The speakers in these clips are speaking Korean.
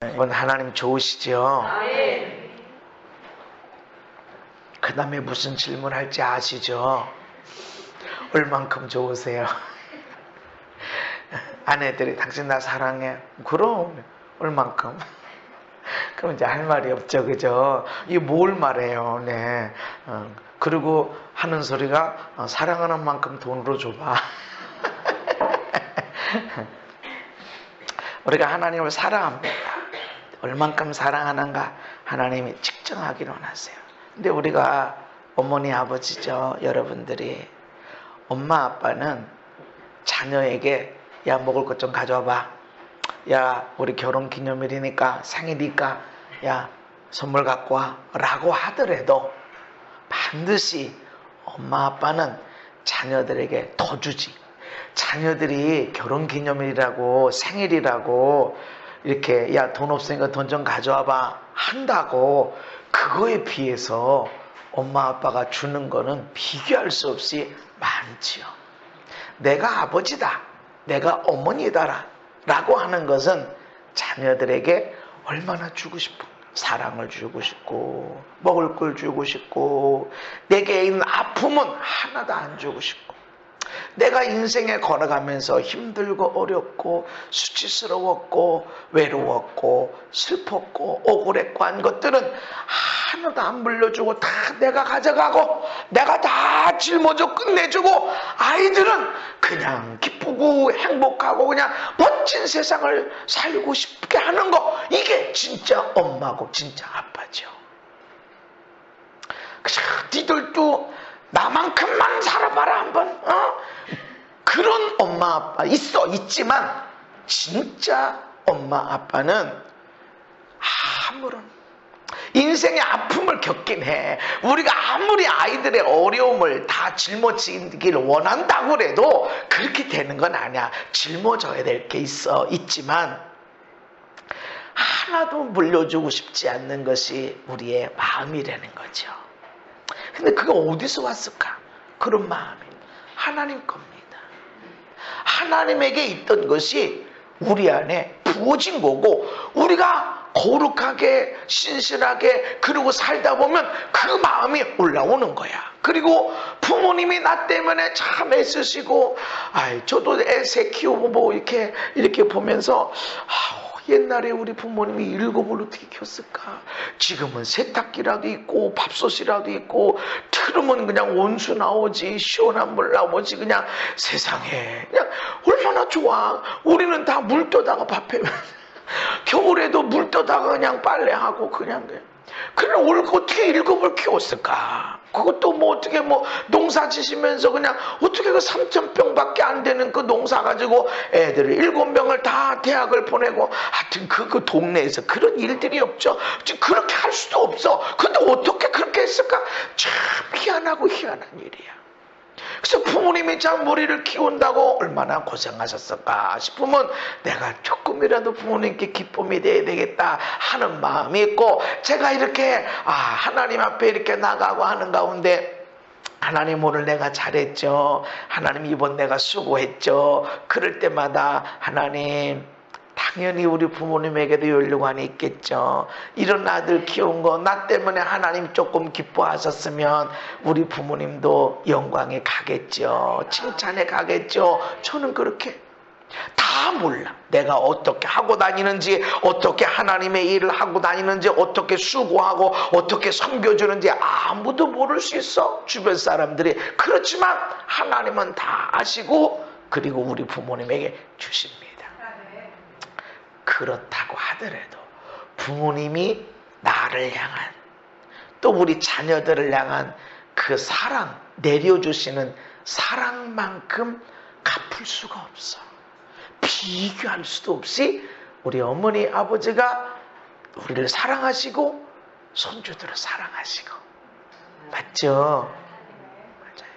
이번 하나님 좋으시죠? 그 다음에 무슨 질문할지 아시죠? 얼만큼 좋으세요? 아내들이 당신 나 사랑해? 그럼 얼만큼? 그럼 이제 할 말이 없죠, 그죠? 이게 뭘 말해요, 네. 그리고 하는 소리가 사랑하는 만큼 돈으로 줘봐. 우리가 하나님을 사랑합니다. 얼만큼 사랑하는가 하나님이 측정하기로 하세요. 근데 우리가 어머니 아버지죠, 여러분들이. 엄마 아빠는 자녀에게 야 먹을 것 좀 가져와봐, 야 우리 결혼기념일이니까 생일이니까 야 선물 갖고 와 라고 하더라도 반드시 엄마 아빠는 자녀들에게 더 주지. 자녀들이 결혼기념일이라고 생일이라고 이렇게 야 돈 없으니까 돈 좀 가져와봐 한다고 그거에 비해서 엄마 아빠가 주는 거는 비교할 수 없이 많지요. 내가 아버지다, 내가 어머니다 라고 하는 것은 자녀들에게 얼마나 주고 싶어. 사랑을 주고 싶고 먹을 걸 주고 싶고 내게 있는 아픔은 하나도 안 주고 싶고 내가 인생에 걸어가면서 힘들고 어렵고 수치스러웠고 외로웠고 슬펐고 억울했고 한 것들은 하나도 안 물려주고 다 내가 가져가고 내가 다 짊어져 끝내주고 아이들은 그냥 기쁘고 행복하고 그냥 멋진 세상을 살고 싶게 하는 거, 이게 진짜 엄마고 진짜 아빠죠. 그죠? 니들도 나만큼만 살아봐라 한번. 그런 엄마 아빠 있지만 진짜 엄마 아빠는 아무런 인생의 아픔을 겪긴 해. 우리가 아무리 아이들의 어려움을 다 짊어지기를 원한다고 해도 그렇게 되는 건 아니야. 짊어져야 될 게 있지만 하나도 물려주고 싶지 않는 것이 우리의 마음이라는 거죠. 근데 그게 어디서 왔을까? 그런 마음이 하나님 겁니다. 하나님에게 있던 것이 우리 안에 부어진 거고 우리가 거룩하게 신실하게 그러고 살다 보면 그 마음이 올라오는 거야. 그리고 부모님이 나 때문에 참 애쓰시고 저도 애 키우고 이렇게 보면서 옛날에 우리 부모님이 일곱을 어떻게 키웠을까? 지금은 세탁기라도 있고 밥솥이라도 있고 틀으면 그냥 온수 나오지 시원한 물 나오지 그냥 세상에 그냥 얼마나 좋아. 우리는 다 물 떠다가 밥해 겨울에도 물 떠다가 그냥 빨래하고 그냥 그럼 어떻게 일곱을 키웠을까? 그것도 어떻게 농사 지시면서 그냥 어떻게 그 3,000평밖에 안 되는 그 농사 가지고 애들을 7명을 다 대학을 보내고 하여튼 그 동네에서 그런 일들이 없죠. 그렇게 할 수도 없어. 근데 어떻게 그렇게 했을까? 참 희한하고 희한한 일이야. 그래서 부모님이 참 우리를 키운다고 얼마나 고생하셨을까 싶으면 내가 조금이라도 부모님께 기쁨이 돼야 되겠다 하는 마음이 있고 제가 이렇게 하나님 앞에 이렇게 나가고 하는 가운데 하나님 오늘 내가 잘했죠. 하나님 이번 내가 수고했죠. 그럴 때마다 하나님 당연히 우리 부모님에게도 연륜관이 있겠죠. 이런 아들 키운 거 나 때문에 하나님 조금 기뻐하셨으면 우리 부모님도 영광에 가겠죠. 칭찬에 가겠죠. 저는 그렇게 다 몰라. 내가 어떻게 하고 다니는지 어떻게 하나님의 일을 하고 다니는지 어떻게 수고하고 어떻게 섬겨주는지 아무도 모를 수 있어. 주변 사람들이. 그렇지만 하나님은 다 아시고 그리고 우리 부모님에게 주십니다. 그렇다고 하더라도 부모님이 나를 향한 또 우리 자녀들을 향한 그 사랑, 내려주시는 사랑만큼 갚을 수가 없어. 비교할 수도 없이 우리 어머니 아버지가 우리를 사랑하시고 손주들을 사랑하시고 맞죠? 맞아요.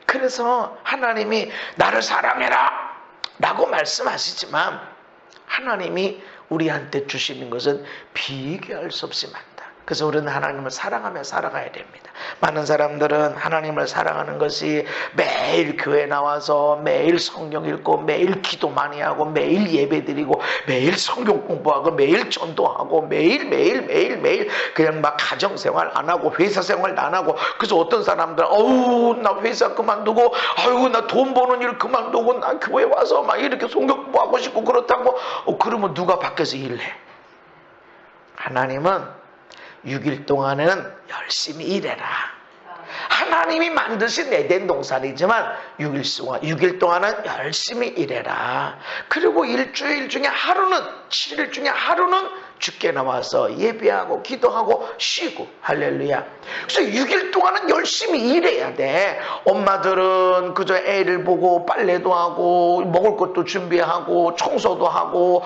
그래서 하나님이 나를 사랑해라 라고 말씀하시지만 하나님이 우리한테 주시는 것은 비교할 수 없이 많다. 그래서 우리는 하나님을 사랑하며 살아가야 됩니다. 많은 사람들은 하나님을 사랑하는 것이 매일 교회 나와서 매일 성경 읽고 매일 기도 많이 하고 매일 예배 드리고 매일 성경 공부하고 매일 전도하고 매일 그냥 막 가정생활 안 하고 회사 생활 안 하고, 그래서 어떤 사람들은 어우 나 회사 그만두고 아이고 나 돈 버는 일 그만두고 나 교회 와서 막 이렇게 성경 공부하고 싶고 그렇다고. 그러면 누가 밖에서 일해? 하나님은 6일 동안은 열심히 일해라. 하나님이 만드신 에덴 동산이지만 6일 동안은 열심히 일해라. 그리고 일주일 중에 하루는, 7일 중에 하루는 주께 나와서 예배하고 기도하고 쉬고. 할렐루야. 그래서 6일 동안은 열심히 일해야 돼. 엄마들은 그저 애를 보고 빨래도 하고 먹을 것도 준비하고 청소도 하고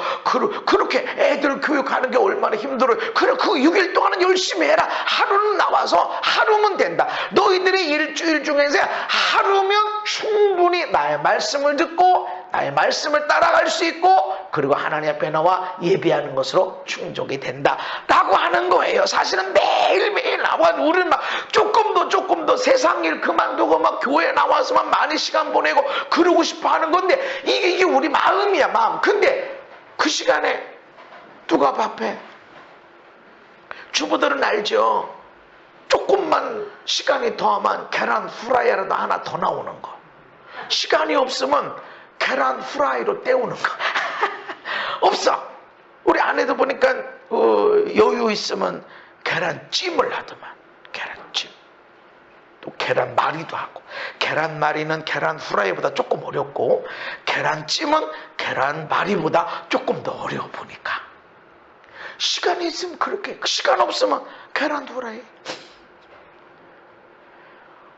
그렇게 애들 교육하는 게 얼마나 힘들어요. 그래 그 6일 동안은 열심히 해라. 하루는 나와서 하루면 된다. 너희들의 일주일 중에서 하루면 충분히 나의 말씀을 듣고 나의 말씀을 따라갈 수 있고 그리고 하나님 앞에 나와 예배하는 것으로 충족이 된다 라고 하는 거예요. 사실은 매일매일 나와 우리는 막 조금 더 세상 일 그만두고 막 교회 나와서만 많이 시간 보내고 그러고 싶어 하는 건데 이게 우리 마음이야, 마음. 근데 그 시간에 누가 밥해? 주부들은 알죠. 조금만 시간이 더하면 계란 후라이라도 하나 더 나오는 거. 시간이 없으면 계란 후라이로 때우는 거. 없어. 우리 아내도 보니까 여유 있으면 계란찜을 하더만. 계란찜. 또 계란말이도 하고. 계란말이는 계란 후라이보다 조금 어렵고 계란찜은 계란말이보다 조금 더 어려워 보니까. 시간이 있으면 그렇게, 시간 없으면 계란 후라이.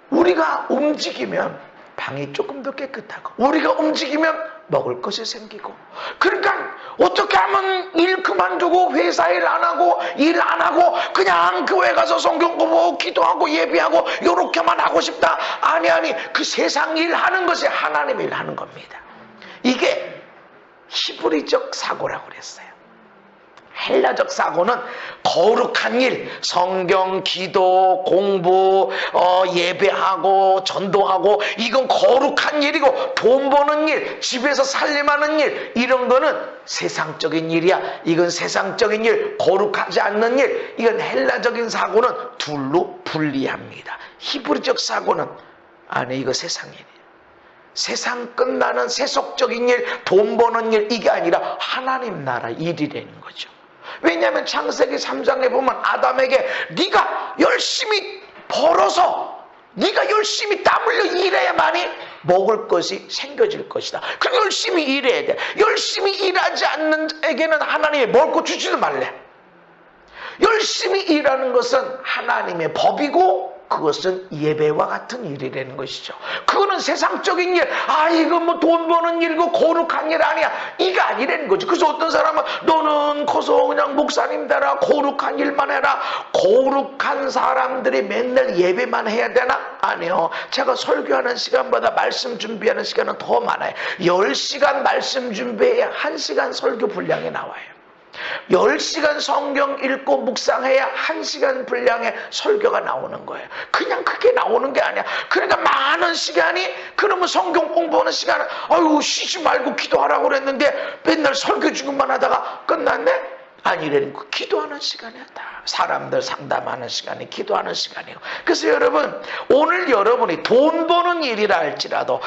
우리가 움직이면 방이 조금 더 깨끗하고 우리가 움직이면 먹을 것이 생기고. 그러니까 어떻게 하면 일 그만두고 회사 일 안 하고 일 안 하고 그냥 교회 가서 성경 공부하고 기도하고 예배하고 요렇게만 하고 싶다. 아니 그 세상 일 하는 것이 하나님 일 하는 겁니다. 이게 히브리적 사고라고 그랬어요. 헬라적 사고는 거룩한 일, 성경, 기도, 공부, 예배하고 전도하고 이건 거룩한 일이고 돈 버는 일, 집에서 살림하는 일 이런 거는 세상적인 일이야. 이건 세상적인 일, 거룩하지 않는 일. 이건 헬라적인 사고는 둘로 분리합니다. 히브리적 사고는 아니 이거 세상 일이야. 세상 끝나는 세속적인 일, 돈 버는 일 이게 아니라 하나님 나라 일이라는 거죠. 왜냐하면 창세기 3장에 보면 아담에게 네가 열심히 벌어서 네가 열심히 땀 흘려 일해야만이 먹을 것이 생겨질 것이다. 그럼 열심히 일해야 돼. 열심히 일하지 않는 자에게는 하나님이 먹을 것 주지도 말래. 열심히 일하는 것은 하나님의 법이고 그것은 예배와 같은 일이라는 것이죠. 그거는 세상적인 일, 이거 뭐 돈 버는 일이고 거룩한 일 아니야. 이거 아니라는 거죠. 그래서 어떤 사람은 너는 커서 그냥 목사님 되라, 거룩한 일만 해라. 거룩한 사람들이 맨날 예배만 해야 되나? 아니요. 제가 설교하는 시간보다 말씀 준비하는 시간은 더 많아요. 10시간 말씀 준비해야 1시간 설교 분량이 나와요. 10시간 성경 읽고 묵상해야 1시간 분량의 설교가 나오는 거예요. 그냥 그게 나오는 게 아니야. 그러니까 많은 시간이, 그러면 성경 공부하는 시간은 쉬지 말고 기도하라고 그랬는데 맨날 설교 주기만 하다가 끝났네? 아니라는 거. 기도하는 시간이야. 다 사람들 상담하는 시간이 기도하는 이고 그래서 여러분, 오늘 여러분이 돈 버는 일이라 할지라도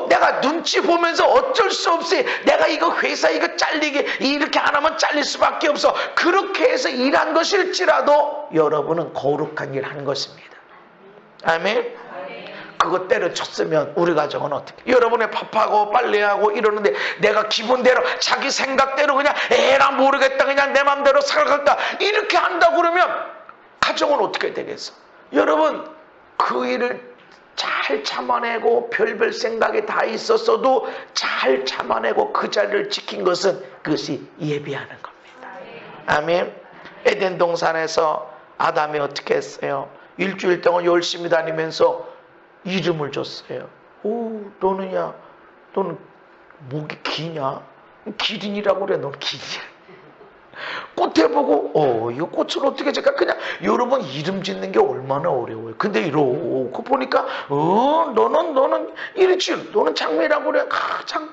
내가 눈치 보면서 어쩔 수 없이 내가 이거 회사 이거 잘리게 이렇게 안 하면 잘릴 수밖에 없어. 그렇게 해서 일한 것일지라도 여러분은 거룩한 일 하는 것입니다. 아멘. 그거 때려쳤으면 우리 가정은 어떻게? 여러분의 밥하고 빨래하고 이러는데 내가 기분대로 자기 생각대로 그냥 에라 모르겠다 그냥 내 맘대로 살아갈까 이렇게 한다고 그러면 가정은 어떻게 되겠어? 여러분, 그 일을 잘 참아내고 별별 생각이 다 있었어도 잘 참아내고 그 자리를 지킨 것은 그것이 예배하는 겁니다. 아멘. 에덴 동산에서 아담이 어떻게 했어요? 일주일 동안 열심히 다니면서 이름을 줬어요. 너는 목이 기냐? 기린이라고 그래. 넌 기냐? 꽃에 보고 이거 꽃을 어떻게 제가 그냥 여러분 이름 짓는 게 얼마나 어려워요. 근데 이러고 보니까 너는 이렇지, 너는 장미라고 그래. 장미.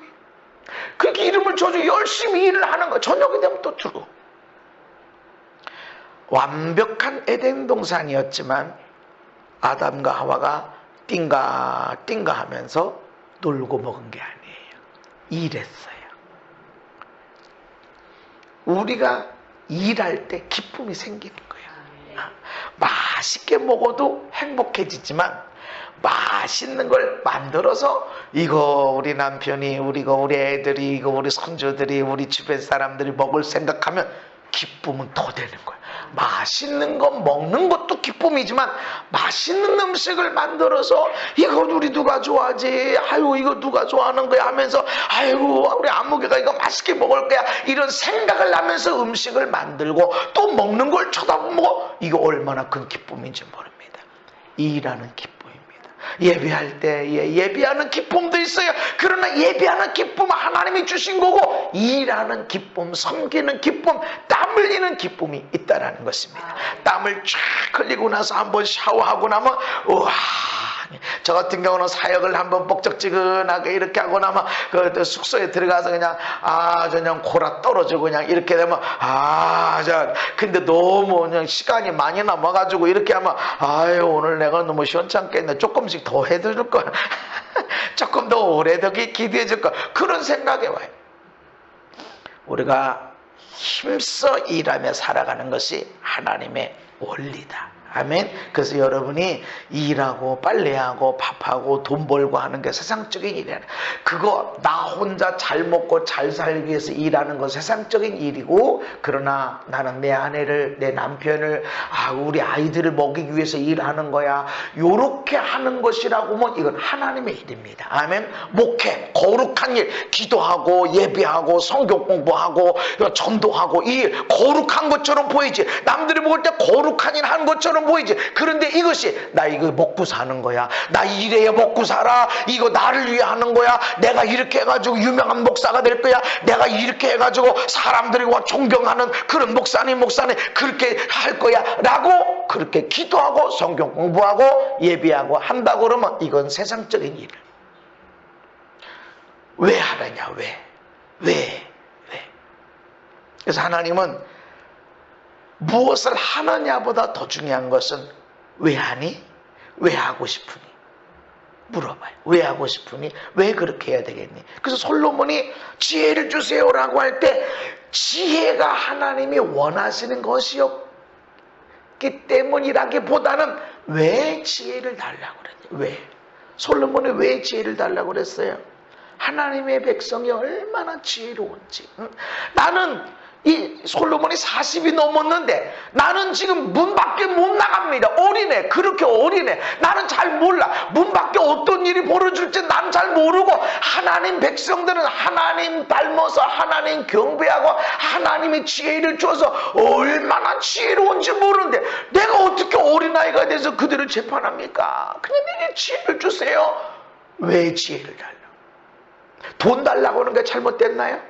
그렇게 이름을 줘서 열심히 일을 하는 거. 저녁이 되면 또 들고. 완벽한 에덴 동산이었지만 아담과 하와가 띵가 하면서 놀고 먹은 게 아니에요. 일했어요. 우리가 일할 때 기쁨이 생기는 거예요. 맛있게 먹어도 행복해지지만 맛있는 걸 만들어서 이거 우리 남편이, 우리 애들이, 이거 우리 손주들이, 우리 주변 사람들이 먹을 생각하면 기쁨은 더 되는 거예요. 맛있는 거 먹는 것도 기쁨이지만 맛있는 음식을 만들어서 이거 우리 누가 좋아하지? 아유 이거 누가 좋아하는 거야? 하면서 아유 우리 안무개가 이거 맛있게 먹을 거야. 이런 생각을 하면서 음식을 만들고 또 먹는 걸 쳐다보고 이거 얼마나 큰 기쁨인지 모릅니다. 일하는 기쁨. 예배할 때 예배하는 기쁨도 있어요. 그러나 예배하는 기쁨은 하나님이 주신 거고 일하는 기쁨, 섬기는 기쁨, 땀 흘리는 기쁨이 있다라는 것입니다. 땀을 쫙 흘리고 나서 한번 샤워하고 나면 우와, 저 같은 경우는 사역을 한번 뻑적지근하게 이렇게 하고 나면 그 숙소에 들어가서 그냥 골아 떨어지고 그냥 이렇게 되면 근데 너무 그냥 시간이 많이 남아가지고 이렇게 하면 아유 오늘 내가 너무 시원찮겠네. 조금씩 더 해줄 걸. 조금 더 오래 더 기도해 줄 걸. 그런 생각에 와요. 우리가 힘써 일하며 살아가는 것이 하나님의 원리다. 아멘. 그래서 여러분이 일하고 빨래하고 밥하고 돈 벌고 하는 게 세상적인 일이야. 그거 나 혼자 잘 먹고 잘 살기 위해서 일하는 건 세상적인 일이고, 그러나 나는 내 아내를, 내 남편을, 우리 아이들을 먹이기 위해서 일하는 거야. 요렇게 하는 것이라고 하면 이건 하나님의 일입니다. 아멘. 목회, 거룩한 일, 기도하고 예배하고 성경 공부하고 전도하고 이 일 거룩한 것처럼 보이지. 남들이 먹을 때 거룩한 일 하는 것처럼 보이지. 그런데 이것이 나 이거 먹고 사는 거야. 나 이래야 먹고 살아. 이거 나를 위해 하는 거야. 내가 이렇게 해가지고 유명한 목사가 될 거야. 내가 이렇게 해가지고 사람들이 와 존경하는 그런 목사님 그렇게 할 거야 라고 그렇게 기도하고 성경 공부하고 예배하고 한다 그러면 이건 세상적인 일. 왜 하느냐? 왜? 그래서 하나님은 무엇을 하느냐보다 더 중요한 것은 왜 하니? 왜 하고 싶으니? 물어봐요. 왜 하고 싶으니? 왜 그렇게 해야 되겠니? 그래서 솔로몬이 지혜를 주세요라고 할 때 지혜가 하나님이 원하시는 것이었기 때문이라기보다는 왜 지혜를 달라고 그랬냐? 왜? 솔로몬이 왜 지혜를 달라고 그랬어요? 하나님의 백성이 얼마나 지혜로운지. 나는 이 솔로몬이 40이 넘었는데 나는 지금 문 밖에 못 나갑니다. 어린애, 그렇게 어린애. 나는 잘 몰라. 문 밖에 어떤 일이 벌어질지 난 잘 모르고, 하나님 백성들은 하나님 닮아서 하나님 경배하고 하나님의 지혜를 줘서 얼마나 지혜로운지 모르는데 내가 어떻게 어린아이가 돼서 그들을 재판합니까? 그냥 내게 지혜를 주세요. 왜 지혜를 달라? 돈 달라고 하는 게 잘못됐나요?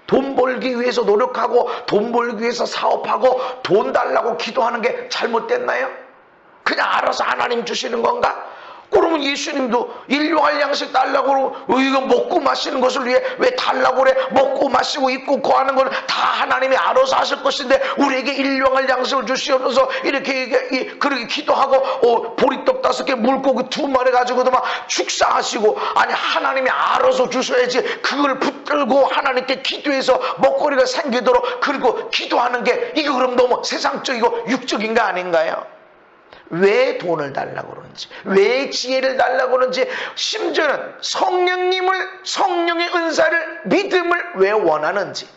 돈 벌기 위해서 노력하고 돈 벌기 위해서 사업하고 돈 달라고 기도하는 게 잘못됐나요? 그냥 알아서 하나님 주시는 건가? 그러면 예수님도 일용할 양식 달라고 그러고 이거 먹고 마시는 것을 위해 왜 달라고 그래? 먹고 마시고 입고 거하는 건 다 하나님이 알아서 하실 것인데 우리에게 일용할 양식을 주시옵소서 이렇게 그렇게 기도하고 보리떡 5개 물고기 2마리 가지고도 막 축사하시고, 아니 하나님이 알아서 주셔야지 그걸 붙들고 하나님께 기도해서 먹거리가 생기도록 그리고 기도하는 게 이거 그럼 너무 세상적이고 육적인 거 아닌가요? 왜 돈을 달라고 그러는지, 왜 지혜를 달라고 그러는지, 심지어는 성령의 은사를, 믿음을 왜 원하는지.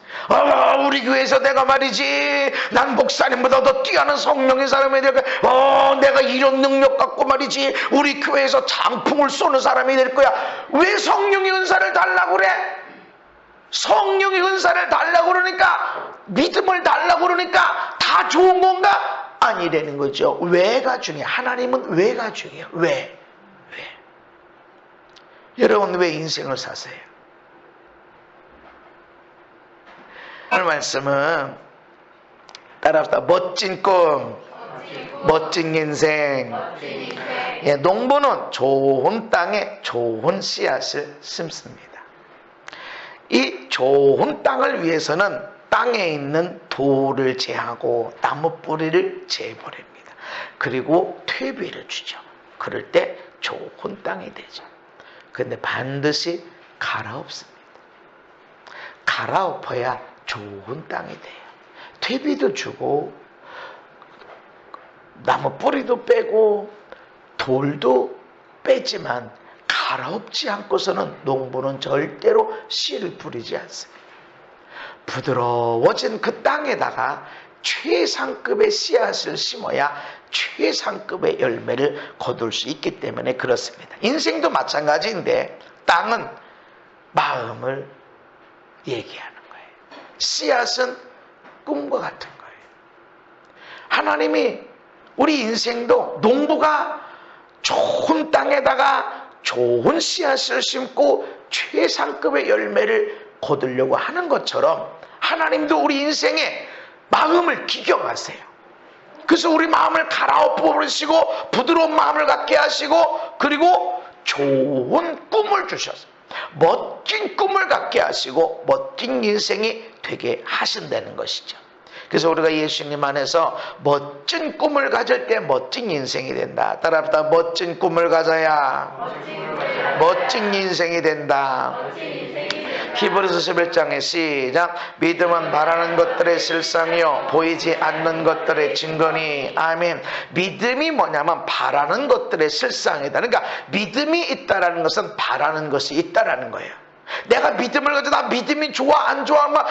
우리 교회에서 내가 말이지, 난 목사님보다 더 뛰어난 성령의 사람이 될 거야. 내가 이런 능력 갖고 말이지, 우리 교회에서 장풍을 쏘는 사람이 될 거야. 왜 성령의 은사를 달라고 그래? 성령의 은사를 달라고 그러니까, 믿음을 달라고 그러니까 다 좋은 건가? 아니라는 거죠. 왜가 중요해. 하나님은 왜가 중요해요. 왜? 여러분 왜 인생을 사세요? 오늘 말씀은 따라합시다. 멋진 꿈, 멋진 인생. 예, 농부는 좋은 땅에 좋은 씨앗을 심습니다. 이 좋은 땅을 위해서는 땅에 있는 돌을 제하고 나무 뿌리를 제버립니다. 그리고 퇴비를 주죠. 그럴 때 좋은 땅이 되죠. 그런데 반드시 갈아엎습니다. 갈아엎어야 좋은 땅이 돼요. 퇴비도 주고 나무 뿌리도 빼고 돌도 빼지만 갈아엎지 않고서는 농부는 절대로 씨를 뿌리지 않습니다. 부드러워진 그 땅에다가 최상급의 씨앗을 심어야 최상급의 열매를 거둘 수 있기 때문에 그렇습니다. 인생도 마찬가지인데 땅은 마음을 얘기하는 거예요. 씨앗은 꿈과 같은 거예요. 하나님이 우리 인생도 농부가 좋은 땅에다가 좋은 씨앗을 심고 최상급의 열매를 거두려고 하는 것처럼 하나님도 우리 인생에 마음을 기경하세요. 그래서 우리 마음을 갈아엎어 버리시고 부드러운 마음을 갖게 하시고 그리고 좋은 꿈을 주셔서 멋진 꿈을 갖게 하시고 멋진 인생이 되게 하신다는 것이죠. 그래서 우리가 예수님 안에서 멋진 꿈을 가질 때 멋진 인생이 된다. 따라합시다. 멋진 꿈을 가져야 멋진 인생이 된다. 히브리서 11장의 시작. 믿음은 바라는 것들의 실상이요 보이지 않는 것들의 증거니. 아멘. 믿음이 뭐냐면 바라는 것들의 실상이다. 그러니까 믿음이 있다라는 것은 바라는 것이 있다라는 거예요. 내가 믿음을 가지고 나 믿음이 좋아 안 좋아 막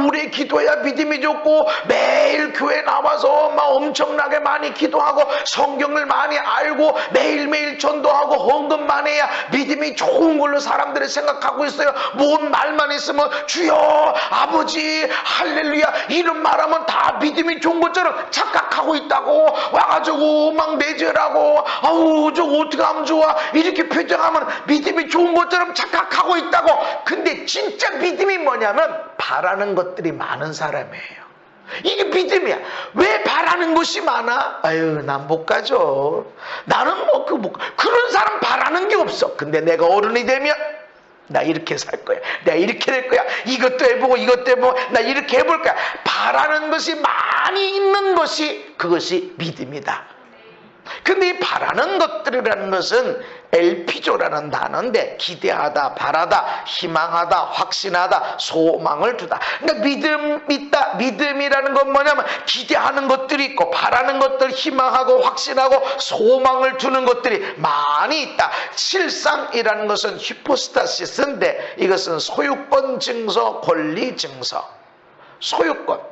오래 기도해야 믿음이 좋고 매일 교회 나와서 막 엄청나게 많이 기도하고 성경을 많이 알고 매일매일 전도하고 헌금만 해야 믿음이 좋은 걸로 사람들이 생각하고 있어요. 뭔 말만 있으면 주여 아버지 할렐루야 이런 말하면 다 믿음이 좋은 것처럼 착각하고 있다고 와가지고 막 내절하고 아우 저거 어떻게 하면 좋아 이렇게 표정하면 믿음이 좋은 것처럼 착각하고 있다. 근데 진짜 믿음이 뭐냐면 바라는 것들이 많은 사람이에요. 이게 믿음이야. 왜 바라는 것이 많아? 아유 난 못 가죠. 나는 그런 사람 바라는 게 없어. 근데 내가 어른이 되면 나 이렇게 살 거야. 내가 이렇게 될 거야. 이것도 해보고 이것도 해보고 나 이렇게 해볼 거야. 바라는 것이 많이 있는 것이 그것이 믿음이다. 근데 이 바라는 것들이라는 것은 엘피조라는 단어인데 기대하다, 바라다, 희망하다, 확신하다, 소망을 두다. 그러니까 믿음 있다. 믿음이라는 건 뭐냐면 기대하는 것들이 있고 바라는 것들, 희망하고 확신하고 소망을 두는 것들이 많이 있다. 실상이라는 것은 히포스타시스인데 이것은 소유권 증서, 권리 증서. 소유권.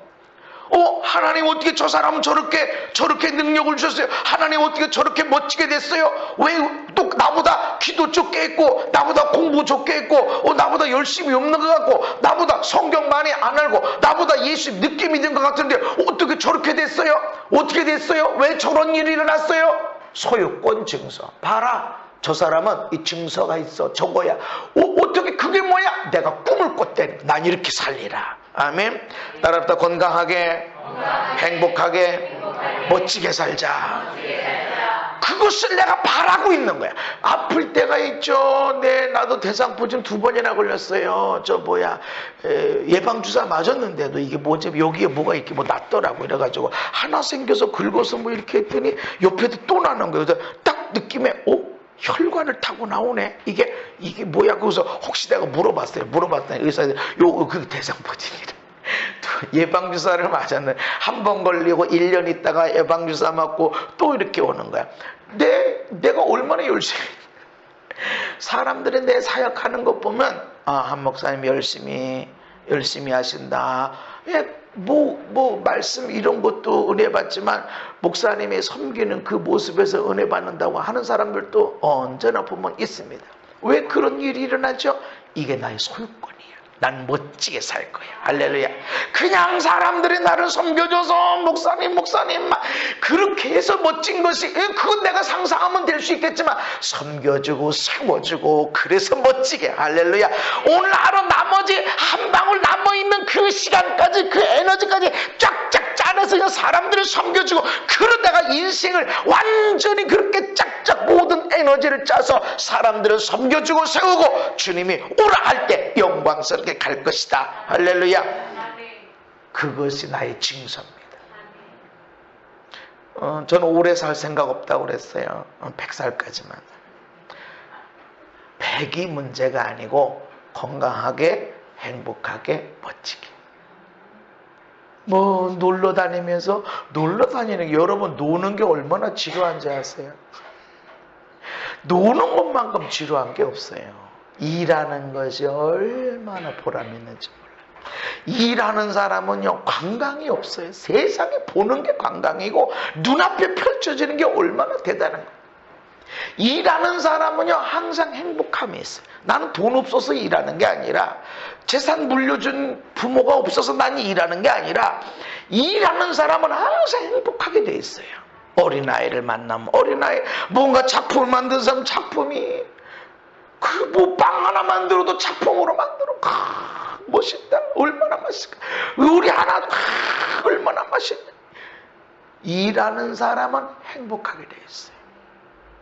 하나님 어떻게 저 사람은 저렇게 능력을 주셨어요? 하나님 어떻게 저렇게 멋지게 됐어요? 왜 또 나보다 기도 적게 했고 나보다 공부 적게 했고 나보다 열심히 없는 것 같고 나보다 성경 많이 안 알고 나보다 예수 늦게 믿은 것 같은데 어떻게 저렇게 됐어요? 어떻게 됐어요? 왜 저런 일이 일어났어요? 소유권 증서. 봐라 저 사람은 이 증서가 있어. 저거야. 어떻게 그게 뭐야? 내가 꿈을 꿨대. 난 이렇게 살리라. 아멘. 따라합시다. 건강하게, 행복하게, 멋지게 살자. 그것을 내가 바라고 있는 거야. 아플 때가 있죠. 나도 대상포진 2번이나 걸렸어요. 예방주사 맞았는데도 이게 뭐지? 여기에 뭐가 이렇게 낫더라고. 이래가지고 하나 생겨서 긁어서 이렇게 했더니 옆에도 또 나는 거예요. 그래서 딱 느낌에 혈관을 타고 나오네. 이게 뭐야? 그래서 혹시 내가 물어봤더니 의사한테 그 대상포진이래. 예방주사를 맞았는데 한 번 걸리고 1년 있다가 예방주사 맞고 또 이렇게 오는 거야. 내가 얼마나 열심히 사람들이 내 사역하는 것 보면 한 목사님 열심히 하신다. 말씀 이런 것도 은혜 받지만 목사님이 섬기는 그 모습에서 은혜 받는다고 하는 사람들도 언제나 보면 있습니다. 왜 그런 일이 일어나죠? 이게 나의 소유권이야. 난 멋지게 살 거야. 할렐루야. 그냥 사람들이 나를 섬겨줘서 목사님 막 그렇게 해서 멋진 것이 그건 내가 상상하면 될 수 있겠지만 섬겨주고 세워주고 그래서 멋지게. 할렐루야. 오늘 하루 나머지 한 방울 남아있는 그 시간까지 그 에너지까지 쫙쫙 짜내서 그냥 사람들을 섬겨주고 그러다가 인생을 완전히 그렇게 짝짝 모든 에너지를 짜서 사람들을 섬겨주고 세우고 주님이 오라 할 때 영광스럽게 갈 것이다. 할렐루야. 그것이 나의 징조입니다. 저는 오래 살 생각 없다고 그랬어요. 100살까지만. 100이 문제가 아니고 건강하게, 행복하게, 멋지게. 뭐 놀러 다니면서, 놀러 다니는 게, 여러분 노는 게 얼마나 지루한지 아세요? 노는 것만큼 지루한 게 없어요. 일하는 것이 얼마나 보람 있는지 몰라요. 일하는 사람은요 관광이 없어요. 세상에 보는 게 관광이고 눈앞에 펼쳐지는 게 얼마나 대단한 거예요. 일하는 사람은요 항상 행복함이 있어요. 나는 돈 없어서 일하는 게 아니라, 재산 물려준 부모가 없어서 난 일하는 게 아니라, 일하는 사람은 항상 행복하게 돼 있어요. 어린아이를 만나면 어린아이, 뭔가 작품을 만든 사람 작품이, 그 뭐 빵 하나 만들어도 작품으로 만들어. 멋있다. 얼마나 맛있을까. 요리 하나 얼마나 맛있다. 일하는 사람은 행복하게 돼 있어요.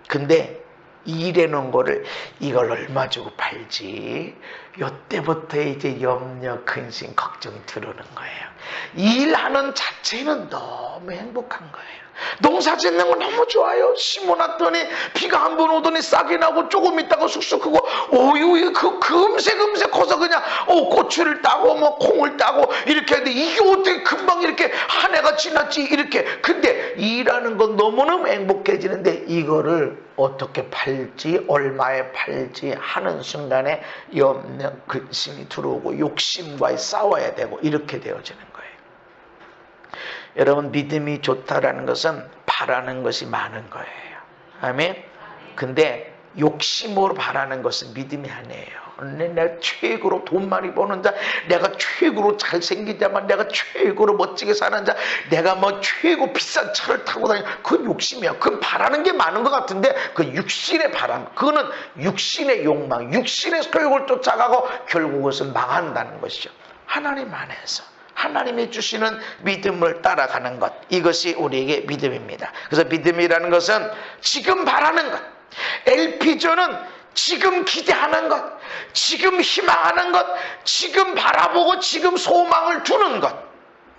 근데 일해놓은 거를 이걸 얼마 주고 팔지, 요때부터 이제 염려, 근심, 걱정이 들어오는 거예요. 일하는 자체는 너무 행복한 거예요. 농사 짓는 건 너무 좋아요. 심어놨더니 비가 한 번 오더니 싹이 나고 조금 있다가 쑥쑥 크고, 오유 그 금세 커서 그냥 고추를 따고 뭐 콩을 따고 이렇게 하는데, 이게 어떻게 금방 이렇게 한 해가 지났지 이렇게. 근데 일하는 건 너무너무 행복해지는데, 이거를 어떻게 팔지, 얼마에 팔지 하는 순간에 염려, 근심이 들어오고 욕심과 싸워야 되고 이렇게 되어지는 거예요. 여러분, 믿음이 좋다라는 것은 바라는 것이 많은 거예요. 아멘. 근데 욕심으로 바라는 것은 믿음이 아니에요. 내가 최고로 돈 많이 버는 자, 내가 최고로 잘생긴 자만, 내가 최고로 멋지게 사는 자, 내가 뭐 최고 비싼 차를 타고 다니는, 그건 욕심이야. 그건 바라는 게 많은 것 같은데, 그 육신의 바람, 그거는 육신의 욕망, 육신의 소욕을 쫓아가고 결국 그것은 망한다는 것이죠. 하나님 안에서 하나님이 주시는 믿음을 따라가는 것, 이것이 우리에게 믿음입니다. 그래서 믿음이라는 것은 지금 바라는 것, LP전은 지금 기대하는 것, 지금 희망하는 것, 지금 바라보고 지금 소망을 두는 것,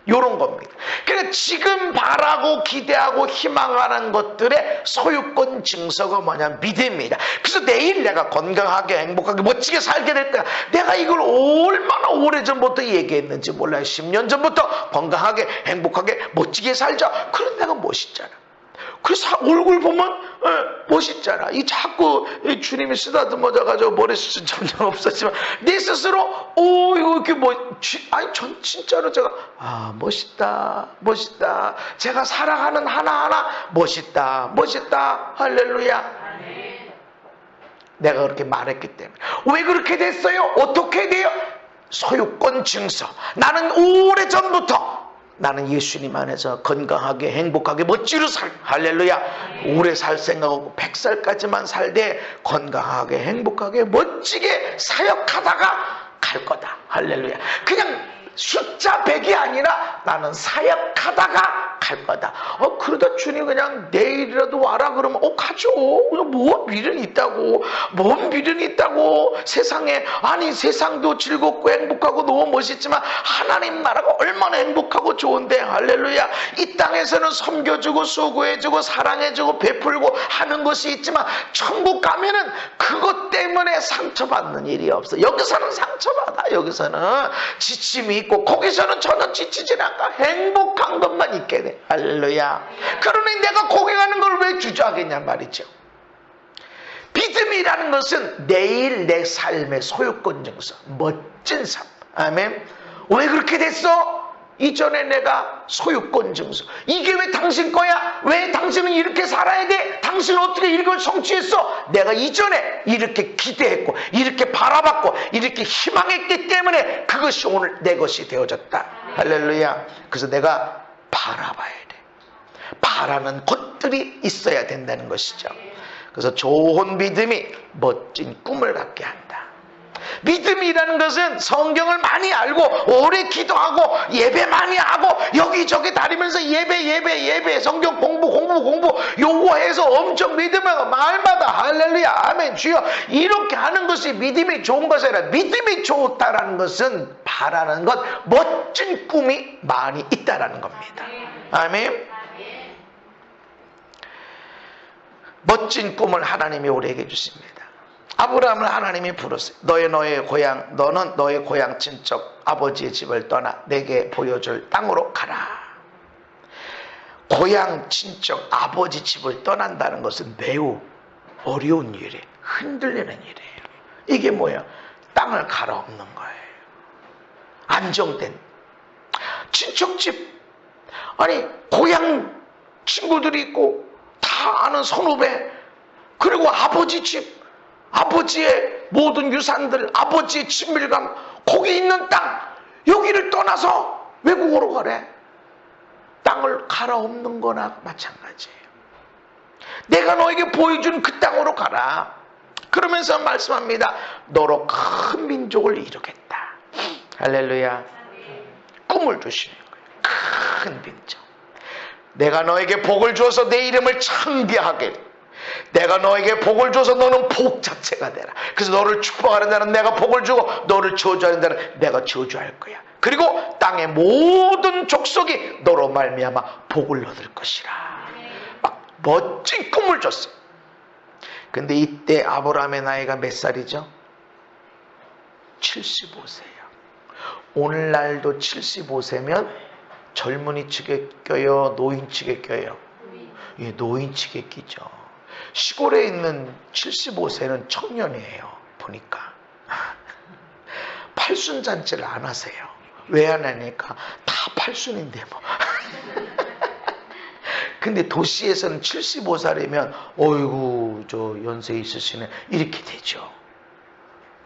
요런 겁니다. 그러니까 지금 바라고 기대하고 희망하는 것들의 소유권 증서가 뭐냐? 믿음입니다. 그래서 내일 내가 건강하게 행복하게 멋지게 살게 될 거야. 내가 이걸 얼마나 오래전부터 얘기했는지 몰라요. 10년 전부터 건강하게 행복하게 멋지게 살자. 그런 내가 멋있잖아. 그래서 얼굴 보면 멋있잖아. 이 자꾸 주님이 쓰다듬어져가지고 머리숱은 점점 없어지만 내 스스로 이거 이렇게 아니 전 진짜로 제가 멋있다 제가 살아가는 하나하나 멋있다 할렐루야. 내가 그렇게 말했기 때문에. 왜 그렇게 됐어요? 어떻게 돼요? 소유권 증서. 나는 오래전부터 나는 예수님 안에서 건강하게 행복하게 멋지게 살, 할렐루야. 오래 살 생각하고 100살까지만 살되 건강하게 행복하게 멋지게 사역하다가 갈 거다. 할렐루야. 그냥 숫자 100이 아니라 나는 사역하다가 갈 거다. 그러다 주님 그냥 내일이라도 와라 그러면 가죠. 뭐 미련이 있다고, 뭔 미련이 있다고. 세상에, 아니 세상도 즐겁고 행복하고 너무 멋있지만 하나님 나라가 얼마나 행복하고 좋은데. 할렐루야. 이 땅에서는 섬겨주고 수고해주고 사랑해주고 베풀고 하는 것이 있지만 천국 가면은 그것 때문에 상처받는 일이 없어. 여기서는 상처받아. 여기서는 지침이 있고 거기서는 전혀 지치지 않아. 행복한 것만 있게 돼. 할렐루야. 그러니 내가 고백하는 걸 왜 주저하겠냐 말이죠. 믿음이라는 것은 내일 내 삶의 소유권 증서, 멋진 삶. 아멘. 왜 그렇게 됐어? 이전에 내가 소유권 증서. 이게 왜 당신 거야? 왜 당신은 이렇게 살아야 돼? 당신은 어떻게 이걸 성취했어? 내가 이전에 이렇게 기대했고 이렇게 바라봤고 이렇게 희망했기 때문에 그것이 오늘 내 것이 되어졌다. 할렐루야. 그래서 내가 바라봐야 돼. 바라는 것들이 있어야 된다는 것이죠. 그래서 좋은 믿음이 멋진 꿈을 갖게 한다. 믿음이라는 것은 성경을 많이 알고 오래 기도하고 예배 많이 하고 여기저기 다니면서 예배 성경 공부 요구해서 엄청 믿으면 말마다 할렐루야 아멘 주여 이렇게 하는 것이 믿음이 좋은 것이 아니라 믿음이 좋다라는 것은 바라는 것 멋진 꿈이 많이 있다라는 겁니다. 아멘. 멋진 꿈을 하나님이 우리에게 주십니다. 아브라함을 하나님이 부르세요. 너의 고향, 너는 너의 고향 친척 아버지의 집을 떠나 내게 보여줄 땅으로 가라. 고향 친척 아버지 집을 떠난다는 것은 매우 어려운 일이에요. 흔들리는 일이에요. 이게 뭐예요? 땅을 갈아엎는 거예요. 안정된 친척집, 아니 고향 친구들이 있고 다 아는 선후배, 그리고 아버지 집, 아버지의 모든 유산들, 아버지의 친밀감, 거기 있는 땅, 여기를 떠나서 외국으로 가래. 땅을 갈아엎는 거나 마찬가지예요. 내가 너에게 보여준 그 땅으로 가라. 그러면서 말씀합니다. 너로 큰 민족을 이루겠다. 할렐루야. 꿈을 주시는 거예요. 큰 민족. 내가 너에게 복을 주어서 내 이름을 창대하게, 내가 너에게 복을 줘서 너는 복 자체가 되라. 그래서 너를 축복하는 자는 내가 복을 주고 너를 저주하는 자는 내가 저주할 거야. 그리고 땅의 모든 족속이 너로 말미암아 복을 얻을 것이라. 막 멋진 꿈을 줬어요. 근데 이때 아브라함의 나이가 몇 살이죠? 75세예요. 오늘날도 75세면 젊은이 측에 껴요? 노인 측에 껴요? 예, 노인 측에 끼죠. 시골에 있는 75세는 청년이에요. 보니까 팔순잔치를 안 하세요. 왜 안 하니까 다 팔순인데 뭐. 근데 도시에서는 75살이면 어이구 저 연세 있으시네 이렇게 되죠.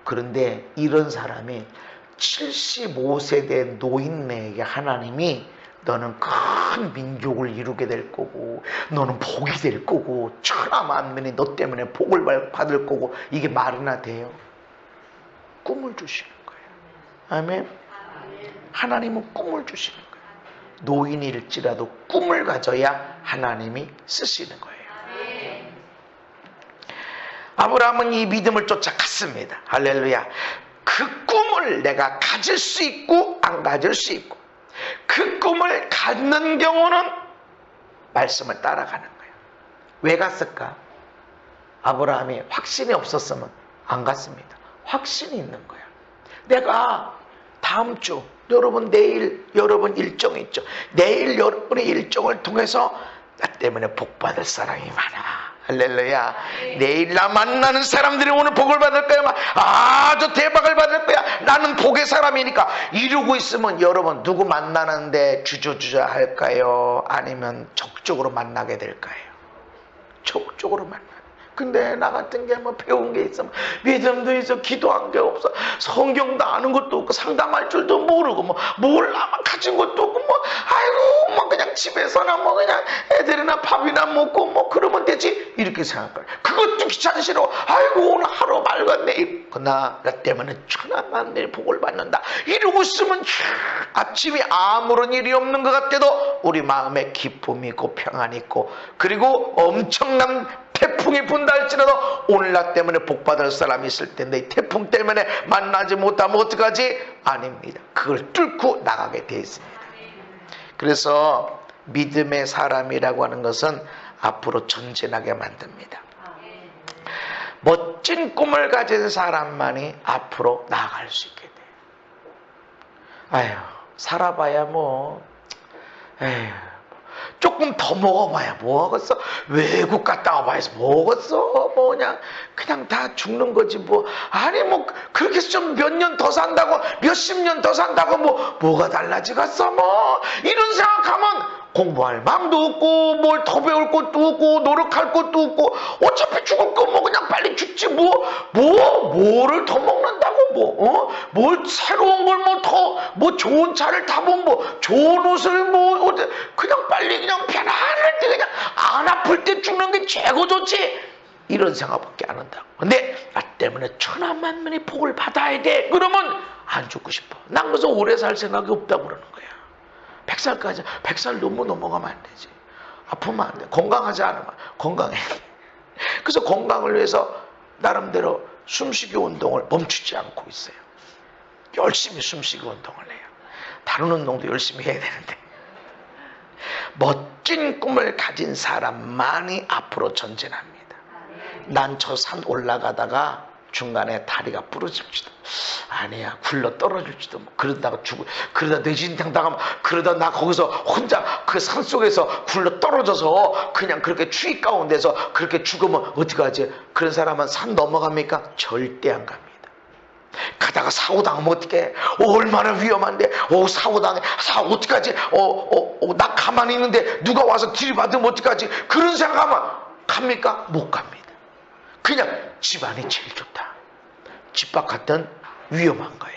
그런데 이런 사람이 75세 된 노인네에게 하나님이 너는 큰 민족을 이루게 될 거고 너는 복이 될 거고 천하 만민이 너 때문에 복을 받을 거고, 이게 말이나 돼요? 꿈을 주시는 거예요. 아멘. 하나님은 꿈을 주시는 거예요. 노인일지라도 꿈을 가져야 하나님이 쓰시는 거예요. 아브라함은 이 믿음을 쫓아갔습니다. 할렐루야. 그 꿈을 내가 가질 수 있고 안 가질 수 있고, 그 꿈을 갖는 경우는 말씀을 따라가는 거예요. 왜 갔을까? 아브라함이 확신이 없었으면 안 갔습니다. 확신이 있는 거예요. 내가 다음 주, 여러분 내일 여러분 일정이 있죠. 내일 여러분의 일정을 통해서 나 때문에 복 받을 사람이 많아. 할렐루야. 내일 나 만나는 사람들이 오늘 복을 받을 거야. 아주 대박을 받을 거야. 나는 복의 사람이니까. 이러고 있으면 여러분 누구 만나는데 주저주저 할까요? 아니면 적극적으로 만나게 될까요? 적극적으로 만나. 근데 나 같은 게 뭐 배운 게 있으면 믿음도 있어, 기도한 게 없어, 성경도 아는 것도 없고 상담할 줄도 모르고 뭐 몰라만 가진 것도 없고 뭐 아이고 뭐 그냥 집에서나 뭐 그냥 애들이나 밥이나 먹고 뭐 그러면 되지 이렇게 생각할 거야. 그것도 귀찮이 싫어. 아이고 오늘 하루 맑았네. 나 때문에 천하만민의 복을 받는다 이러고 있으면 아침이 아무런 일이 없는 것 같아도 우리 마음에 기쁨이 있고 평안이 있고, 그리고 엄청난 태풍이 분다 할지라도 오늘 나 때문에 복받을 사람이 있을 텐데 이 태풍 때문에 만나지 못하면 어떡하지? 아닙니다. 그걸 뚫고 나가게 되어 있습니다. 그래서 믿음의 사람이라고 하는 것은 앞으로 전진하게 만듭니다. 멋진 꿈을 가진 사람만이 앞으로 나아갈 수 있게 돼요. 아휴, 살아봐야 뭐 에휴, 조금 더 먹어봐야 뭐하겠어. 외국 갔다 와봐야지 뭐하겠어. 뭐 그냥 다 죽는 거지 뭐. 아니 뭐 그렇게 해서 좀 몇 년 더 산다고, 몇십 년 더 산다고 뭐가 달라지겠어 뭐. 이런 생각하면 공부할 마음도 없고 뭘 더 배울 것도 없고 노력할 것도 없고 어차피 죽을 거 뭐 그냥 빨리 죽지 뭐를 더 먹는다고 뭘 새로운 걸 뭐 좋은 차를 타본 뭐 좋은 옷을 그냥 빨리 그냥 편안할 때 그냥 안 아플 때 죽는 게 최고 좋지 이런 생각밖에 안 한다고. 근데 나 때문에 천하만민이 복을 받아야 돼. 그러면 안 죽고 싶어. 난 그래서 오래 살 생각이 없다고 그러는 거야. 100살까지, 100살 너무 넘어가면 안 되지. 아프면 안 돼. 건강하지 않으면 건강해. 그래서 건강을 위해서 나름대로 숨쉬기 운동을 멈추지 않고 있어요. 열심히 숨쉬기 운동을 해요. 다른 운동도 열심히 해야 되는데. 멋진 꿈을 가진 사람만이 앞으로 전진합니다. 난 저 산 올라가다가 중간에 다리가 부러질지도, 아니야, 굴러 떨어질지도, 그러다가 그러다 뇌진탕 당하면, 그러다 나 거기서 혼자 그 산 속에서 굴러 떨어져서 그냥 그렇게 추위 가운데서 그렇게 죽으면 어떡하지? 그런 사람은 산 넘어갑니까? 절대 안 갑니다. 가다가 사고 당하면 어떡해? 얼마나 위험한데? 사고 어떡하지? 나 가만히 있는데 누가 와서 들이받으면 어떡하지? 그런 생각하면 갑니까? 못 갑니다. 그냥 집안이 제일 좋다. 집 바깥은 위험한 거야.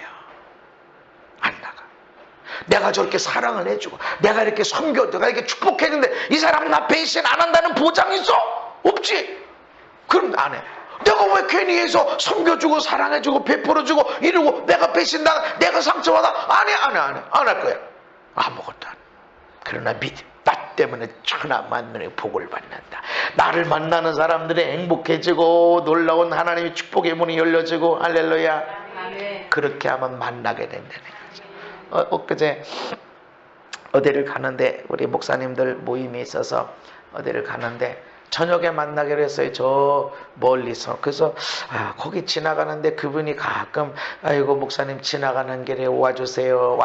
안 나가. 내가 저렇게 사랑을 해주고, 내가 이렇게 섬겨, 내가 이렇게 축복했는데 이 사람은 나 배신 안 한다는 보장이 있어? 없지? 그럼 안 해. 내가 왜 괜히 해서 섬겨주고 사랑해주고 베풀어주고 이러고 내가 배신당, 내가 상처받아? 안 해. 안 할 거야. 아무것도 안 해. 그러나 믿음, 나 때문에 천하만민의 복을 받는다. 나를 만나는 사람들이 행복해지고 놀라운 하나님의 축복의 문이 열려지고, 할렐루야. 그렇게 하면 만나게 된다는 거죠. 엊그제 어디를 가는데, 우리 목사님들 모임이 있어서 어디를 가는데 저녁에 만나기로 했어요. 저 멀리서. 그래서 거기 지나가는데 그분이 가끔 아이고 목사님 지나가는 길에 와주세요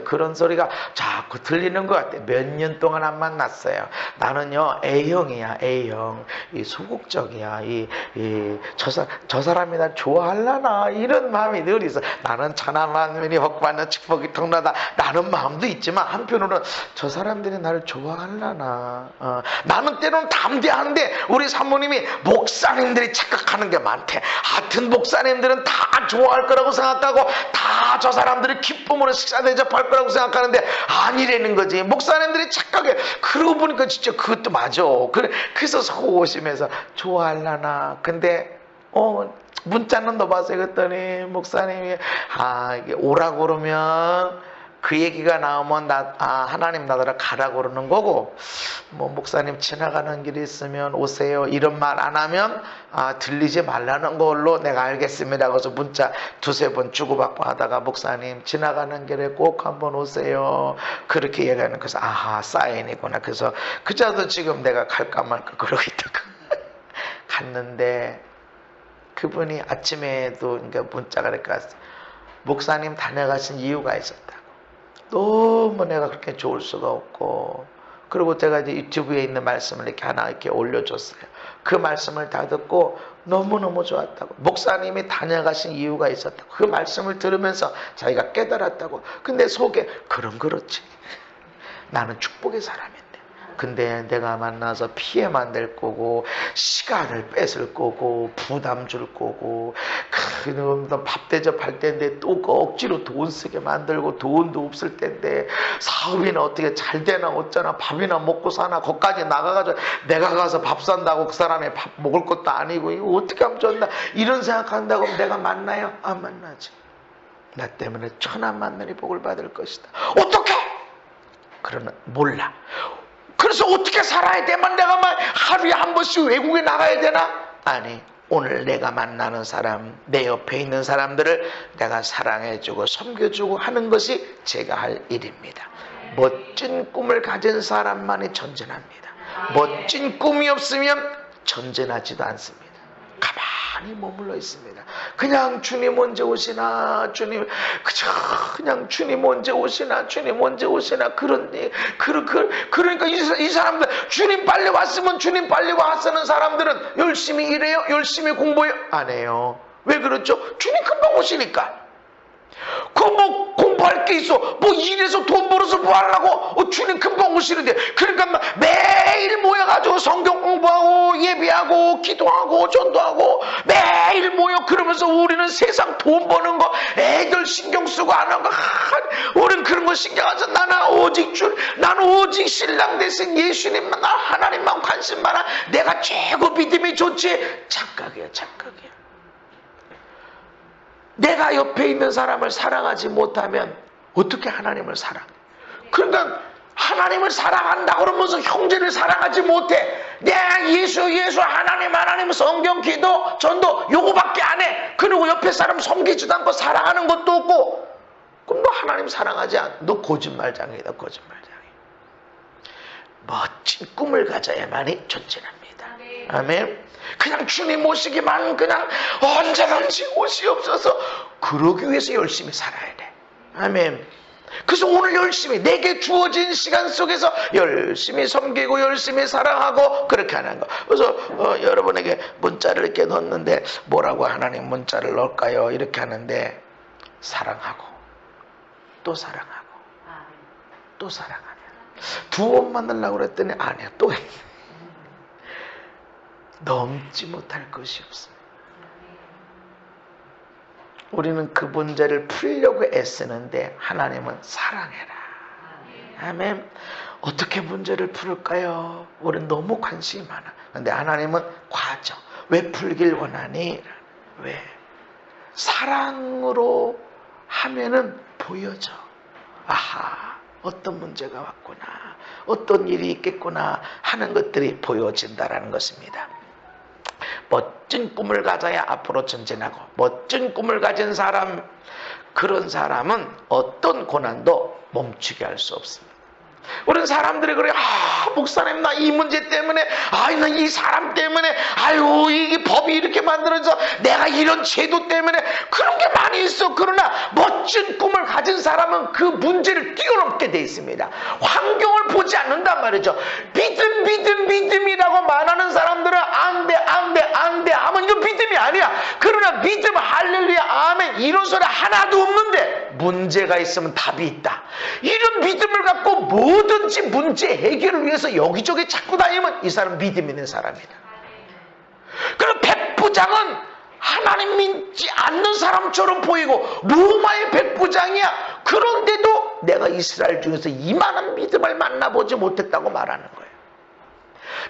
그런 소리가 자꾸 들리는 것 같아요. 몇 년 동안 안 만났어요. 나는요 A형이야. A형. 이 소극적이야. 저 사람이 날 좋아하려나 이런 마음이 늘 있어. 나는 천하만민이 복받는 축복이 통나다 라는 마음도 있지만, 한편으로는 저 사람들이 나를 좋아하려나. 나는 때로는 담대한 우리 사모님이 목사님들이 착각하는 게 많대. 하여튼 목사님들은 다 좋아할 거라고 생각하고 다 저 사람들이 기쁨으로 식사 대접할 거라고 생각하는데 아니라는 거지. 목사님들이 착각해. 그러고 보니까 진짜 그것도 맞아. 그래서 소심해서 좋아하려나. 근데 문자는 넣어봤어요. 그랬더니 목사님이 이게 오라고 그러면 그 얘기가 나오면 하나님 나라로 가라고 그러는 거고, 목사님 지나가는 길이 있으면 오세요 이런 말 안 하면 들리지 말라는 걸로 내가 알겠습니다. 그래서 문자 두세 번 주고받고 하다가 목사님 지나가는 길에 꼭 한번 오세요 그렇게 얘기하는 거죠. 사인이구나. 그래서 그자도 지금 내가 갈까 말까 그러고 있다가 갔는데, 그분이 아침에도 문자가 이렇게 왔어요. 목사님 다녀가신 이유가 있었다. 너무 내가 그렇게 좋을 수가 없고, 그리고 제가 이제 유튜브에 있는 말씀을 이렇게 하나 이렇게 올려줬어요. 그 말씀을 다 듣고 너무너무 좋았다고. 목사님이 다녀가신 이유가 있었다고. 그 말씀을 들으면서 자기가 깨달았다고. 근데 속에 그렇지. 나는 축복의 사람인데. 근데 내가 만나서 피해 만들 거고, 시간을 뺏을 거고, 부담 줄 거고, 밥 대접할 텐데 또 억지로 돈 쓰게 만들고, 돈도 없을 텐데 사업이나 어떻게 잘 되나 어쩌나, 밥이나 먹고 사나, 거기까지 나가가지고 내가 가서 밥 산다고 그 사람이 밥 먹을 것도 아니고 이거 어떻게 하면 좋나, 이런 생각한다고 내가 만나요? 안 만나지. 나 때문에 천하만민이 복을 받을 것이다. 어떻게? 그러나 몰라. 그래서 어떻게 살아야 되만, 내가 하루에 한 번씩 외국에 나가야 되나? 아니, 오늘 내가 만나는 사람, 내 옆에 있는 사람들을 내가 사랑해주고 섬겨주고 하는 것이 제가 할 일입니다. 멋진 꿈을 가진 사람만이 전진합니다. 멋진 꿈이 없으면 전진하지도 않습니다. 가만히 머물러 있습니다. 그냥 주님 언제 오시나, 그냥 주님 언제 오시나, 그러니까 이 사람들, 주님 빨리 왔으면 주님 빨리 와 쓰는 사람들은 열심히 일해요? 열심히 공부해요? 안 해요. 왜 그렇죠? 주님 금방 오시니까. 공부할 게 있어. 일해서 돈 벌어서 뭐 하려고? 주님 금방 오시는데. 그러니까 매일 모여가지고 성경 공부하고 예배하고 기도하고 전도하고 매일 모여. 그러면서 우리는 세상 돈 버는 거 애들 신경 쓰고 안 하고, 우리는 그런 거 신경 안 써. 나는 오직 신랑 대신 예수님만, 하나님만 관심 많아. 내가 최고 믿음이 좋지. 착각이야. 내가 옆에 있는 사람을 사랑하지 못하면 어떻게 하나님을 사랑해? 그러니까 하나님을 사랑한다 그러면서 형제를 사랑하지 못해. 내가 예수 하나님 성경 기도 전도 요거밖에 안 해. 그리고 옆에 사람 섬기지도 않고 사랑하는 것도 없고, 그럼 너 하나님 사랑하지 않아? 너 거짓말장이다, 거짓말장이. 멋진 꿈을 가져야만이 존재합니다. 아멘. 그냥 주님 모시기만 그냥 언제든지 오시옵소서, 그러기 위해서 열심히 살아야 돼. 아멘. 그래서 오늘 열심히 내게 주어진 시간 속에서 열심히 섬기고 열심히 사랑하고 그렇게 하는 거. 그래서 여러분에게 문자를 이렇게 넣었는데 뭐라고 하나님 문자를 넣을까요? 이렇게 하는데, 사랑하고 또 사랑하고 또 사랑하면, 두 번만 넣으려고 그랬더니 아니야, 또 해. 넘지 못할 것이 없습니다. 우리는 그 문제를 풀려고 애쓰는데 하나님은 사랑해라. 아멘. 어떻게 문제를 풀을까요? 우리는 너무 관심이 많아. 근데 하나님은 과정. 왜 풀길 원하니? 왜? 사랑으로 하면은 보여져. 아하, 어떤 문제가 왔구나, 어떤 일이 있겠구나 하는 것들이 보여진다라는 것입니다. 멋진 꿈을 가져야 앞으로 전진하고, 멋진 꿈을 가진 사람, 그런 사람은 어떤 고난도 멈추게 할 수 없습니다. 우리는 사람들이 그래요. 목사님, 나 이 문제 때문에, 나 이 사람 때문에, 이 법이 이렇게 만들어져, 내가 이런 제도 때문에, 그런 게 많이 있어. 그러나 멋진 꿈을 가진 사람은 그 문제를 뛰어넘게 돼 있습니다. 환경을 보지 않는단 말이죠. 믿음이라고 말하는 사람들은 안 돼 하면 이거 믿음이 아니야. 그러나 믿음, 할렐루야, 아멘, 이런 소리 하나도 없는데 문제가 있으면 답이 있다, 이런 믿음을 갖고 뭐든지 문제 해결을 위해서 여기저기 찾고 다니면 이 사람 믿음 있는 사람이다. 그럼 백부장은 하나님 믿지 않는 사람처럼 보이고 로마의 백부장이야. 그런데도 내가 이스라엘 중에서 이만한 믿음을 만나보지 못했다고 말하는 거예요.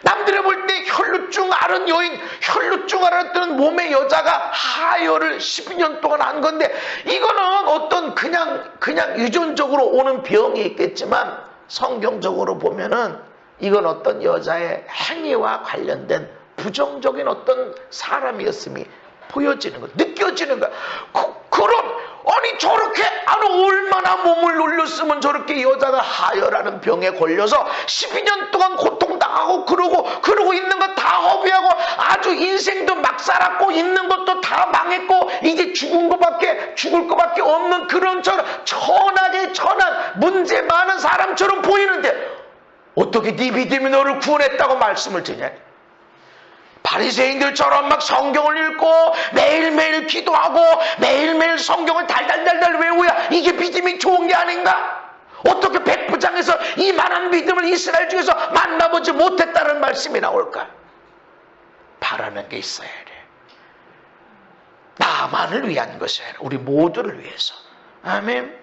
남들이 볼 때 혈루증 앓은 여인, 혈루증 앓았던 몸의 여자가 하혈을 12년 동안 한 건데, 이거는 어떤 그냥 유전적으로 오는 병이 있겠지만 성경적으로 보면은 이건 어떤 여자의 행위와 관련된 부정적인 어떤 사람이었음이 보여지는 거, 느껴지는 거야. 아니 저렇게 얼마나 몸을 놀렸으면 저렇게 여자가 하혈하는 병에 걸려서 12년 동안 고통당하고 그러고 있는 거 다 허비하고 아주 인생도 막 살았고 있는 것도 다 망했고 이제 죽을 것밖에 없는 그런 천한 문제 많은 사람처럼 보이는데 어떻게 네 믿음이 너를 구원했다고 말씀을 드냐? 바리새인들처럼 막 성경을 읽고 매일매일 기도하고 매일매일 성경을 달달달달 외워야 이게 믿음이 좋은 게 아닌가? 어떻게 백부장에서 이만한 믿음을 이스라엘 중에서 만나보지 못했다는 말씀이 나올까? 바라는 게 있어야 돼. 나만을 위한 것이 아니라 우리 모두를 위해서. 아멘.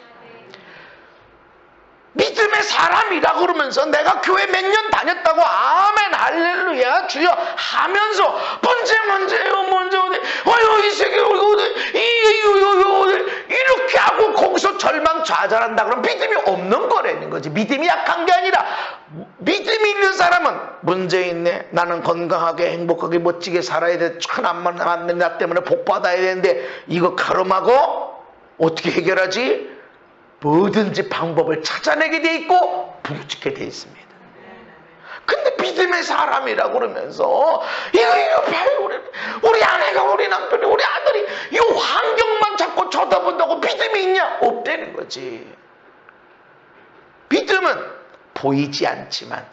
믿음의 사람이라 그러면서 내가 교회 몇 년 다녔다고 아멘 할렐루야 주여 하면서 문제 이 세계 이렇게 하고 거기서 절망좌절한다 그러면 믿음이 없는 거라는 거지. 믿음이 약한 게 아니라 믿음이 있는 사람은 문제 있네, 나는 건강하게 행복하게 멋지게 살아야 돼, 천안 만난 나 때문에 복 받아야 되는데 이거 가름하고 어떻게 해결하지? 뭐든지 방법을 찾아내게 돼 있고 부르짖게 돼 있습니다. 근데 믿음의 사람이라고 그러면서 우리 아내가, 우리 남편이, 우리 아들이 이 환경만 자꾸 쳐다본다고 믿음이 있냐? 없다는 거지. 믿음은 보이지 않지만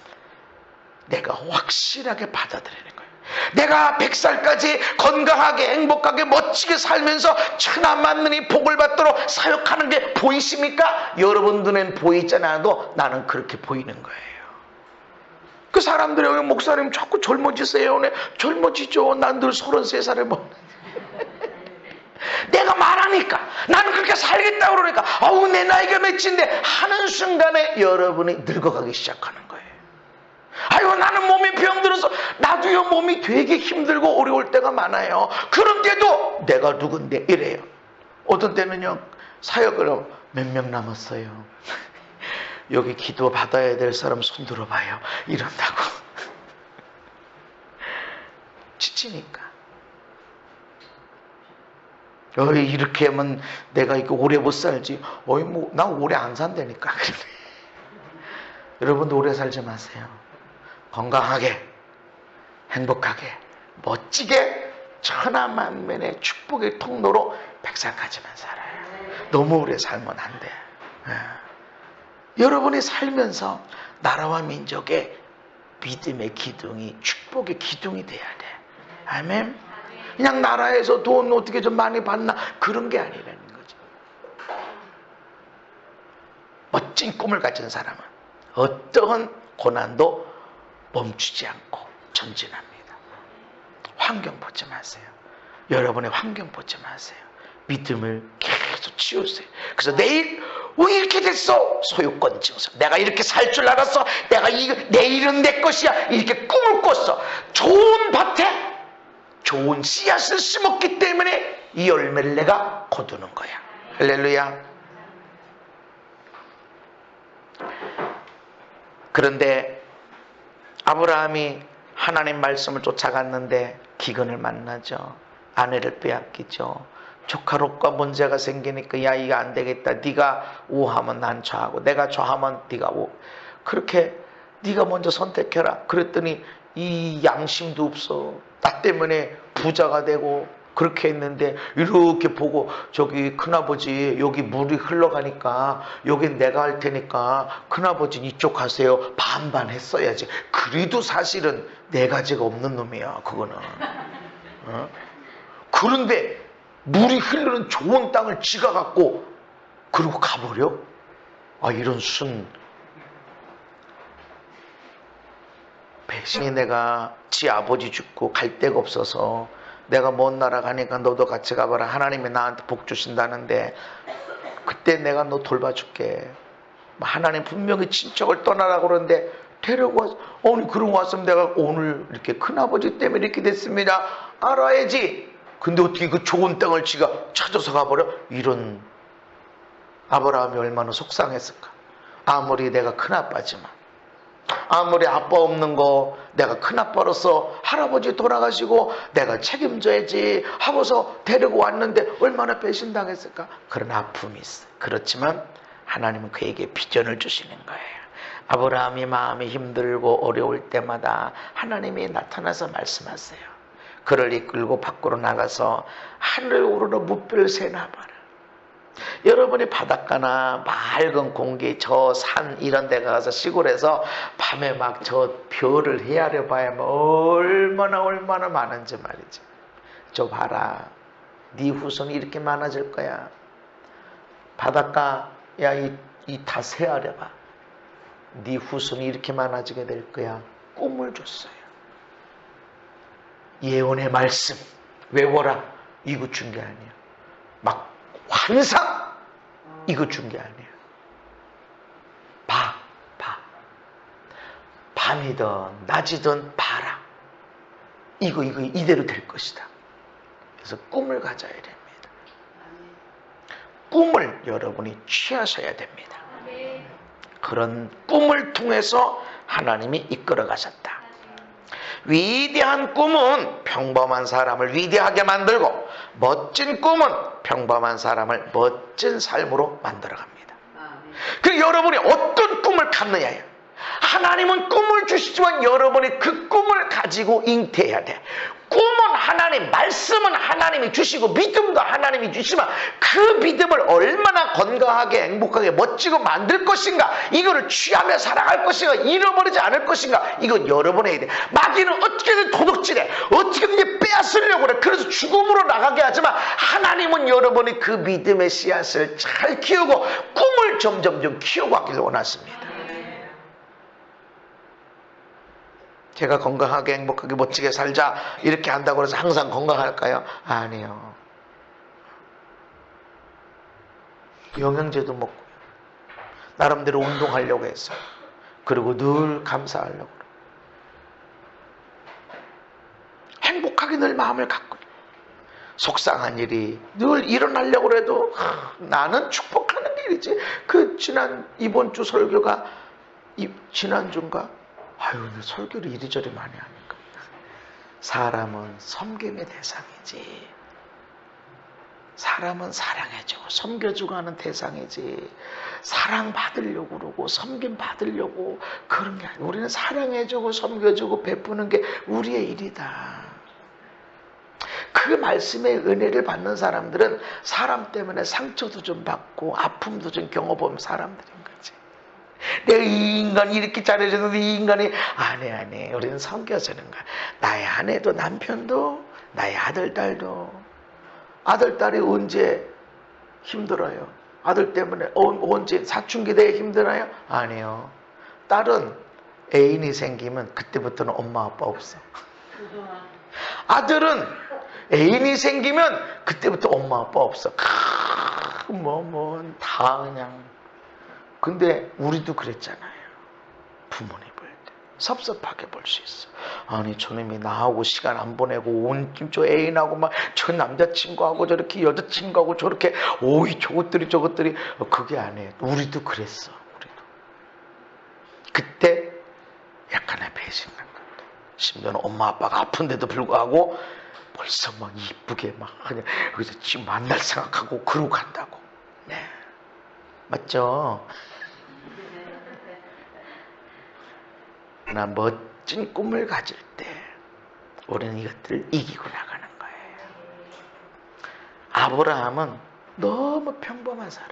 내가 확실하게 받아들이는 거예요. 내가 100살까지 건강하게 행복하게 멋지게 살면서 천하만민이 복을 받도록 사역하는 게 보이십니까? 여러분 눈엔 보이지 않아도 나는 그렇게 보이는 거예요. 그 사람들이 목사님 자꾸 젊어지세요. 네, 젊어지죠. 난 늘 33살에 뭐 내가 말하니까 나는 그렇게 살겠다고 그러니까 내 나이가 몇인데 하는 순간에 여러분이 늙어가기 시작하는 거예요. 나는 몸이 병들어서 나도요 몸이 되게 힘들고 어려울 때가 많아요. 그런데도 내가 누군데 이래요. 어떤 때는요, 사역을 몇 명 남았어요. 여기 기도 받아야 될 사람 손 들어봐요. 이런다고. 지치니까. 이렇게 하면 내가 이렇게 오래 못 살지. 나 오래 안 산다니까. 여러분도 오래 살지 마세요. 건강하게, 행복하게, 멋지게 천하만면의 축복의 통로로 백살까지만 살아요. 너무 오래 살면 안 돼. 여러분이 살면서 나라와 민족의 믿음의 기둥이, 축복의 기둥이 돼야 돼. 아멘. 그냥 나라에서 돈 어떻게 좀 많이 받나 그런 게 아니라는 거죠. 멋진 꿈을 가진 사람은 어떠한 고난도 멈추지 않고 전진합니다. 환경 보지 마세요. 여러분의 환경 보지 마세요. 믿음을 계속 치우세요. 그래서 내일 왜 이렇게 됐어? 소유권 증서. 내가 이렇게 살 줄 알았어. 내일은 내 것이야. 이렇게 꿈을 꿨어. 좋은 밭에 좋은 씨앗을 심었기 때문에 이 열매를 내가 거두는 거야. 할렐루야. 그런데 아브라함이 하나님 말씀을 쫓아갔는데 기근을 만나죠. 아내를 빼앗기죠. 조카 롯과 문제가 생기니까 야 이거 안 되겠다. 네가 우하면 난 좌하고 내가 좌하면 네가 우. 그렇게 네가 먼저 선택해라. 그랬더니 이 양심도 없어. 나 때문에 부자가 되고 그렇게 했는데 이렇게 보고 저기 큰아버지 여기 물이 흘러가니까 여긴 내가 할 테니까 큰아버지 이쪽 가세요. 반반 했어야지. 그래도 사실은 네 가지가 없는 놈이야 그거는. 그런데 물이 흐르는 좋은 땅을 지가 갖고 그러고 가버려? 이런 순 배신이. 내가 지 아버지 죽고 갈 데가 없어서 내가 먼 나라 가니까 너도 같이 가봐라. 하나님이 나한테 복 주신다는데 그때 내가 너 돌봐줄게. 하나님 분명히 친척을 떠나라고 그러는데 데리고 와서 그러고 왔으면 내가 오늘 이렇게 큰아버지 때문에 이렇게 됐습니다. 알아야지. 근데 어떻게 그 좋은 땅을 지가 찾아서 가버려? 이런. 아브라함이 얼마나 속상했을까. 아무리 내가 큰아빠지만, 아무리 아빠 없는 거 내가 큰아빠로서 할아버지 돌아가시고 내가 책임져야지 하고서 데리고 왔는데 얼마나 배신당했을까. 그런 아픔이 있어요. 그렇지만 하나님은 그에게 비전을 주시는 거예요. 아브라함이 마음이 힘들고 어려울 때마다 하나님이 나타나서 말씀하세요. 그를 이끌고 밖으로 나가서 하늘에 오르는 무별 새나 봐라. 여러분이 바닷가나 맑은 공기, 저 산 이런 데 가서 시골에서 밤에 막 저 별을 헤아려 봐야 얼마나 많은지 말이지. 저 봐라. 네 후손이 이렇게 많아질 거야. 바닷가 야 이 다 헤아려 봐. 네 후손이 이렇게 많아지게 될 거야. 꿈을 줬어요. 예언의 말씀 외워라. 이거 준 게 아니야. 막 환상 이거 준 게 아니야. 봐. 밤이든 낮이든 봐라. 이거 이대로 될 것이다. 그래서 꿈을 가져야 됩니다. 꿈을 여러분이 취하셔야 됩니다. 그런 꿈을 통해서 하나님이 이끌어 가셨다. 위대한 꿈은 평범한 사람을 위대하게 만들고 멋진 꿈은 평범한 사람을 멋진 삶으로 만들어 갑니다. 그리고 여러분이 어떤 꿈을 갖느냐예요. 하나님은 꿈을 주시지만 여러분이 그 꿈을 가지고 잉태해야 돼. 꿈은 하나님, 말씀은 하나님이 주시고 믿음도 하나님이 주시지만 그 믿음을 얼마나 건강하게 행복하게 멋지고 만들 것인가, 이거를 취하며 살아갈 것인가, 잃어버리지 않을 것인가, 이건 여러분이 해야 돼. 마귀는 어떻게든 도둑질해, 어떻게든 빼앗으려고 그래. 그래서 죽음으로 나가게 하지만 하나님은 여러분이 그 믿음의 씨앗을 잘 키우고 꿈을 점점 키워가기를 원하십니다. 제가 건강하게 행복하게 멋지게 살자 이렇게 한다고 해서 항상 건강할까요? 아니요. 영양제도 먹고요. 나름대로 운동하려고 해서. 그리고 늘 감사하려고. 행복하게 늘 마음을 갖고. 속상한 일이 늘 일어나려고 해도 나는 축복하는 일이지. 이번 주 설교가 지난주인가? 아유, 설교를 이리저리 많이 하니까. 사람은 섬김의 대상이지. 사람은 사랑해주고 섬겨주고 하는 대상이지. 사랑받으려고 그러고 섬김 받으려고 그런 게 아니고, 우리는 사랑해주고 섬겨주고 베푸는 게 우리의 일이다. 그 말씀의 은혜를 받는 사람들은 사람 때문에 상처도 좀 받고 아픔도 좀 겪어본 사람들인 거지. 내가 이 인간이 이렇게 잘해줬는데 이 인간이 안 해. 우리는 섬겨주는 거야. 나의 아내도 남편도 나의 아들 딸도. 아들 딸이 언제 힘들어요? 아들 때문에 언제 사춘기 때 힘드나요? 아니요. 딸은 애인이 생기면 그때부터는 엄마 아빠 없어. 아들은 애인이 생기면 그때부터 엄마 아빠 없어. 다 그냥. 근데 우리도 그랬잖아요. 부모님 볼 때 섭섭하게 볼 수 있어. 아니 저놈이 나하고 시간 안 보내고 온 저 애인하고 막 저 남자친구하고 저렇게 여자친구하고 저렇게 오이 저것들이 그게 아니에요. 우리도 그랬어. 우리도 그때 약간의 배신감 같아. 심지어는 엄마 아빠가 아픈데도 불구하고 벌써 막 이쁘게 막 그냥 여기서 지금 만날 생각하고 그러고 간다고. 네, 맞죠? 나 멋진 꿈을 가질 때 우리는 이것들을 이기고 나가는 거예요. 아브라함은 너무 평범한 사람.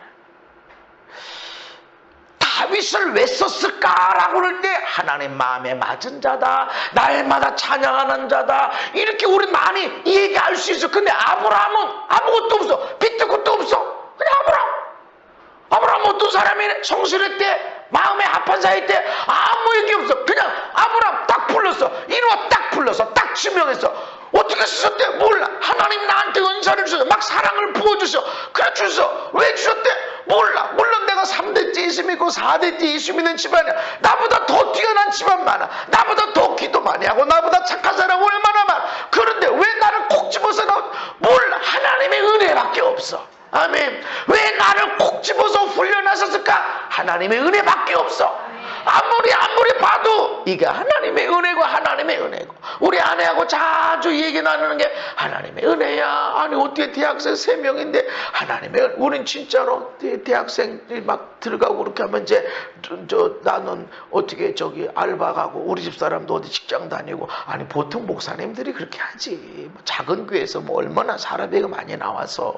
다윗을 왜 썼을까라고 그럴 때 하나님 마음에 맞은 자다, 날마다 찬양하는 자다, 이렇게 우리 많이 얘기할 수 있어. 근데 아브라함은 아무것도 없어. 빚도 것도 없어. 그냥 아브라함 어떤 사람이네? 성실했대. 마음에 합한 사이 때 아무 얘기 없어. 그냥 아브라함 딱 불렀어. 이리와 딱 불러서 딱 지명했어. 어떻게 쓰셨대? 몰라. 하나님 나한테 은사를 주셔. 막 사랑을 부어주셔. 그래 주셔. 왜 주셨대? 몰라. 물론 내가 3대째 예수 믿고 4대째 예수 믿는 집안이야. 나보다 더 뛰어난 집안 많아. 나보다 더 기도 많이 하고 나보다 착한 사람 얼마나 많아. 그런데 왜 나를 콕 집어서 몰라. 하나님의 은혜밖에 없어. 아멘. 왜 나를 콕 집어서 훈련하셨을까? 하나님의 은혜밖에 없어. 아무리 봐도 이게 하나님의 은혜고 하나님의 은혜고. 우리 아내하고 자주 얘기 나누는 게 하나님의 은혜야. 아니 어떻게 대학생 3명인데 하나님의 은혜. 우린 진짜로 대학생들이 막 들어가고 그렇게 하면 이제 나는 어떻게 저기 알바 가고 우리 집사람도 어디 직장 다니고. 아니 보통 목사님들이 그렇게 하지. 작은 교회에서 뭐 얼마나 사람비가 많이 나와서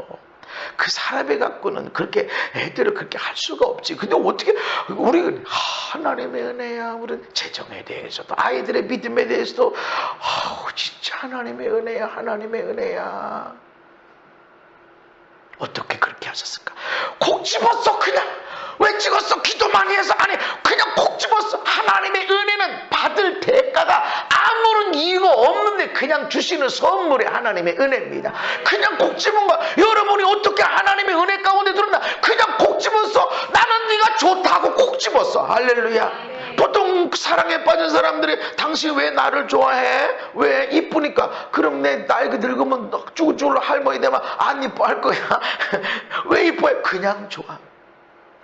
그 사람에 갖고는 그렇게 애들을 그렇게 할 수가 없지. 근데 어떻게 우리 하나님의 은혜야. 우리 재정에 대해서도 아이들의 믿음에 대해서도 진짜 하나님의 은혜야. 하나님의 은혜야. 어떻게 그렇게 하셨을까? 콕 집었어. 그냥 왜 찍었어? 기도 많이 해서. 아니 그냥 콕 집었어. 하나님의 은혜는 받을 대가가 아무런 이유가 없는데 그냥 주시는 선물이 하나님의 은혜입니다. 그냥 콕 집은 거야. 여러분이 어떻게 하나님의 은혜 가운데 들었나? 그냥 콕 집었어. 나는 네가 좋다고 콕 집었어. 할렐루야. 보통 사랑에 빠진 사람들이 당신 왜 나를 좋아해? 왜? 이쁘니까. 그럼 내 나이가 늙으면 쭈글쭈글 할머니 되면 안 이뻐할 거야. 왜 이뻐해? 그냥 좋아.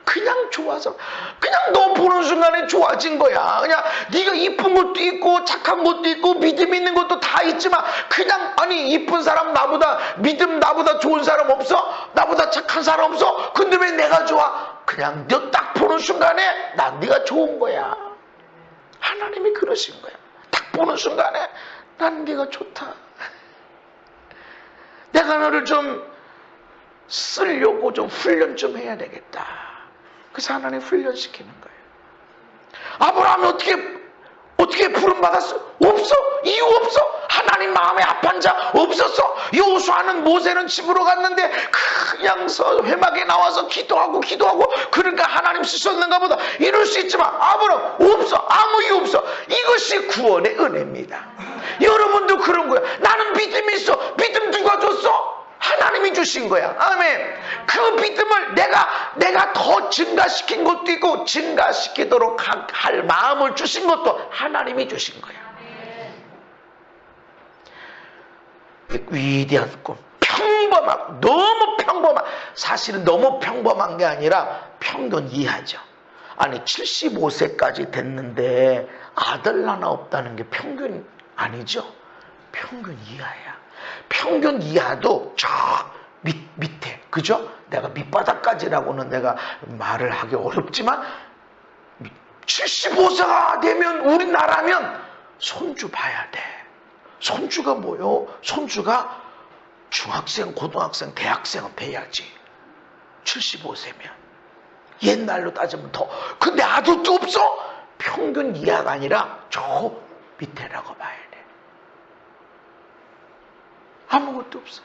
그냥 좋아서. 그냥 너 보는 순간에 좋아진 거야. 그냥 네가 이쁜 것도 있고 착한 것도 있고 믿음 있는 것도 다 있지만 그냥 아니 이쁜 사람 나보다 믿음 나보다 좋은 사람 없어? 나보다 착한 사람 없어? 근데 왜 내가 좋아? 그냥 너 딱 보는 순간에 난 네가 좋은 거야. 하나님이 그러신 거야. 딱 보는 순간에 난 네가 좋다. 내가 너를 좀 쓰려고 좀 훈련 좀 해야 되겠다. 그래서 하나님 훈련시키는 거예요. 아브라함이 어떻게 부름받았어? 없어. 이유 없어. 하나님 마음에 합한 자 없었어. 여호수아는 모세는 집으로 갔는데 그냥 회막에 나와서 기도하고 그러니까 하나님 쓰셨는가 보다 이럴 수 있지만 아브라함 없어. 아무 이유 없어. 이것이 구원의 은혜입니다. 여러분도 그런 거야. 나는 믿음이 있어. 믿음 누가 줬어? 하나님이 주신 거야. 아멘. 그 믿음을 내가 더 증가시킨 것도 있고 증가시키도록 할 마음을 주신 것도 하나님이 주신 거야. 위대한 꿈, 평범하고 너무 평범한, 사실은 너무 평범한 게 아니라 평균 이하죠. 아니 75세까지 됐는데 아들 하나 없다는 게 평균 아니죠? 평균 이하야. 평균 이하도 저 밑에, 그죠? 내가 밑바닥까지라고는 내가 말을 하기 어렵지만 75세가 되면 우리나라면 손주 봐야 돼. 손주가 뭐요? 손주가 중학생, 고등학생, 대학생은 돼야지. 75세면. 옛날로 따지면 더. 근데 아들도 없어? 평균 이하가 아니라 저 밑에라고 봐야 돼. 아무것도 없어.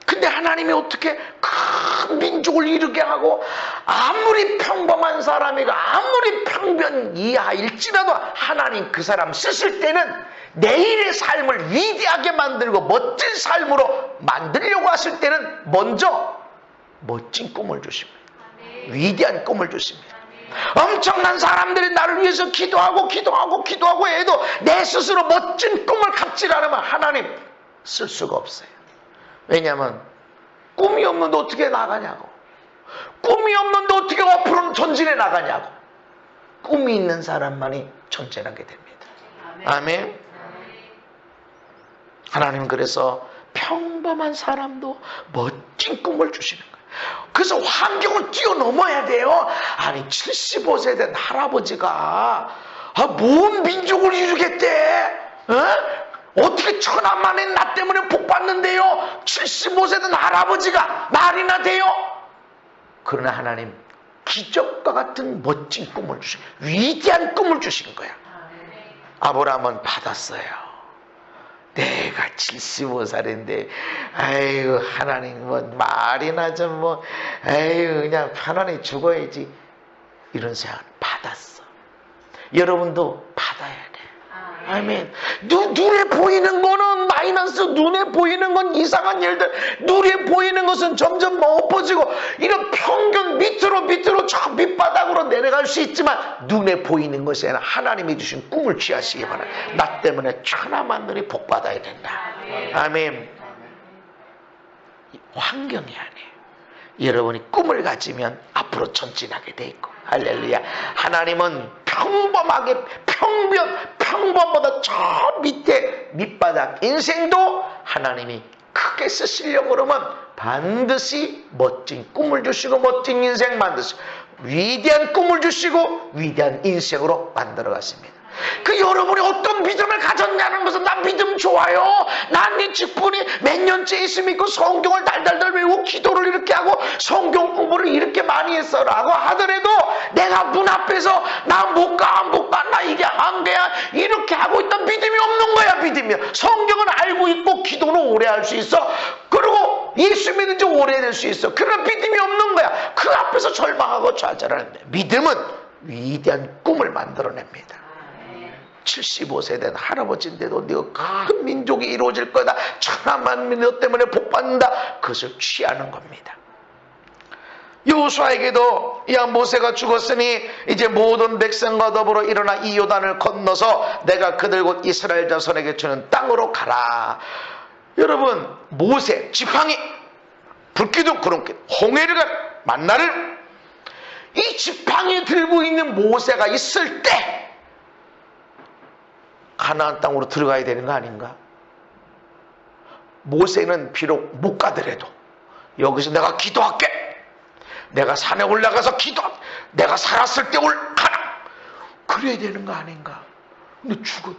근데 하나님이 어떻게 큰 민족을 이루게 하고, 아무리 평범한 사람이고 아무리 평균 이하일지라도 하나님 그 사람 쓰실 때는 내일의 삶을 위대하게 만들고 멋진 삶으로 만들려고 하실 때는 먼저 멋진 꿈을 주십니다. 위대한 꿈을 주십니다. 엄청난 사람들이 나를 위해서 기도하고 해도 내 스스로 멋진 꿈을 갖지 않으면 하나님 쓸 수가 없어요. 왜냐하면 꿈이 없는데 어떻게 나가냐고. 꿈이 없는데 어떻게 앞으로 전진해 나가냐고. 꿈이 있는 사람만이 전진하게 됩니다. 아멘. 하나님은 그래서 평범한 사람도 멋진 꿈을 주시는 거예요. 그래서 환경을 뛰어넘어야 돼요. 아니 75세 된 할아버지가 뭔 민족을 이루겠대? 어떻게 천하만의 나 때문에 복 받는데요? 75세 된 할아버지가 말이나 돼요? 그러나 하나님 기적과 같은 멋진 꿈을 주신, 위대한 꿈을 주신 거야. 아브라함은 받았어요. 내가 75살인데 아이고 하나님 뭐 말이나 좀 뭐 아이고 그냥 편안히 죽어야지, 이런 생각 받았어. 여러분도 받아야 돼. 아멘. 눈에 보이는 거는 마이너스, 눈에 보이는 건 이상한 일들, 눈에 보이는 것은 점점 엎어지고 이런 평균 밑으로 저 밑바닥으로 내려갈 수 있지만, 눈에 보이는 것이 아니라 하나님이 주신 꿈을 취하시기 바랍니다. 나 때문에 천하만들이 복받아야 된다. 아멘. 환경이 아니에요. 여러분이 꿈을 가지면 앞으로 전진하게 돼 있고, 할렐루야. 하나님은 평범하게 평범보다 저 밑에 밑바닥 인생도 하나님이 크게 쓰시려고 그러면 반드시 멋진 꿈을 주시고 멋진 인생 만드시고 위대한 꿈을 주시고 위대한 인생으로 만들어 가십니다. 그 여러분이 어떤 믿음을 가졌냐는 것은, 난 믿음 좋아요, 난 네 직분이 몇 년째 있으면 성경을 달달달 외우고 기도를 이렇게 하고 성경 공부를 이렇게 많이 했어 라고 하더라도 내가 문 앞에서 나 못 가 나 이게 한계야 이렇게 하고 있던 믿음이 없는 거야. 믿음이, 성경은 알고 있고 기도는 오래 할 수 있어, 그리고 예수 믿은 지 오래될 수 있어, 그러나 믿음이 없는 거야. 그 앞에서 절망하고 좌절하는데 믿음은 위대한 꿈을 만들어냅니다. 75세 된 할아버지인데도 네가 큰 민족이 이루어질 거다, 천하만민 너 때문에 복받는다, 그것을 취하는 겁니다. 여호수아에게도 야 모세가 죽었으니 이제 모든 백성과 더불어 일어나 이 요단을 건너서 내가 그들 곧 이스라엘 자손에게 주는 땅으로 가라. 여러분, 모세 지팡이, 불기둥, 구름길, 홍해를 가 만나를, 이 지팡이 들고 있는 모세가 있을 때 가나안 땅으로 들어가야 되는 거 아닌가? 모세는 비록 못 가더라도 여기서 내가 기도할게, 내가 산에 올라가서 내가 살았을 때 가나, 그래야 되는 거 아닌가? 근데 죽었대.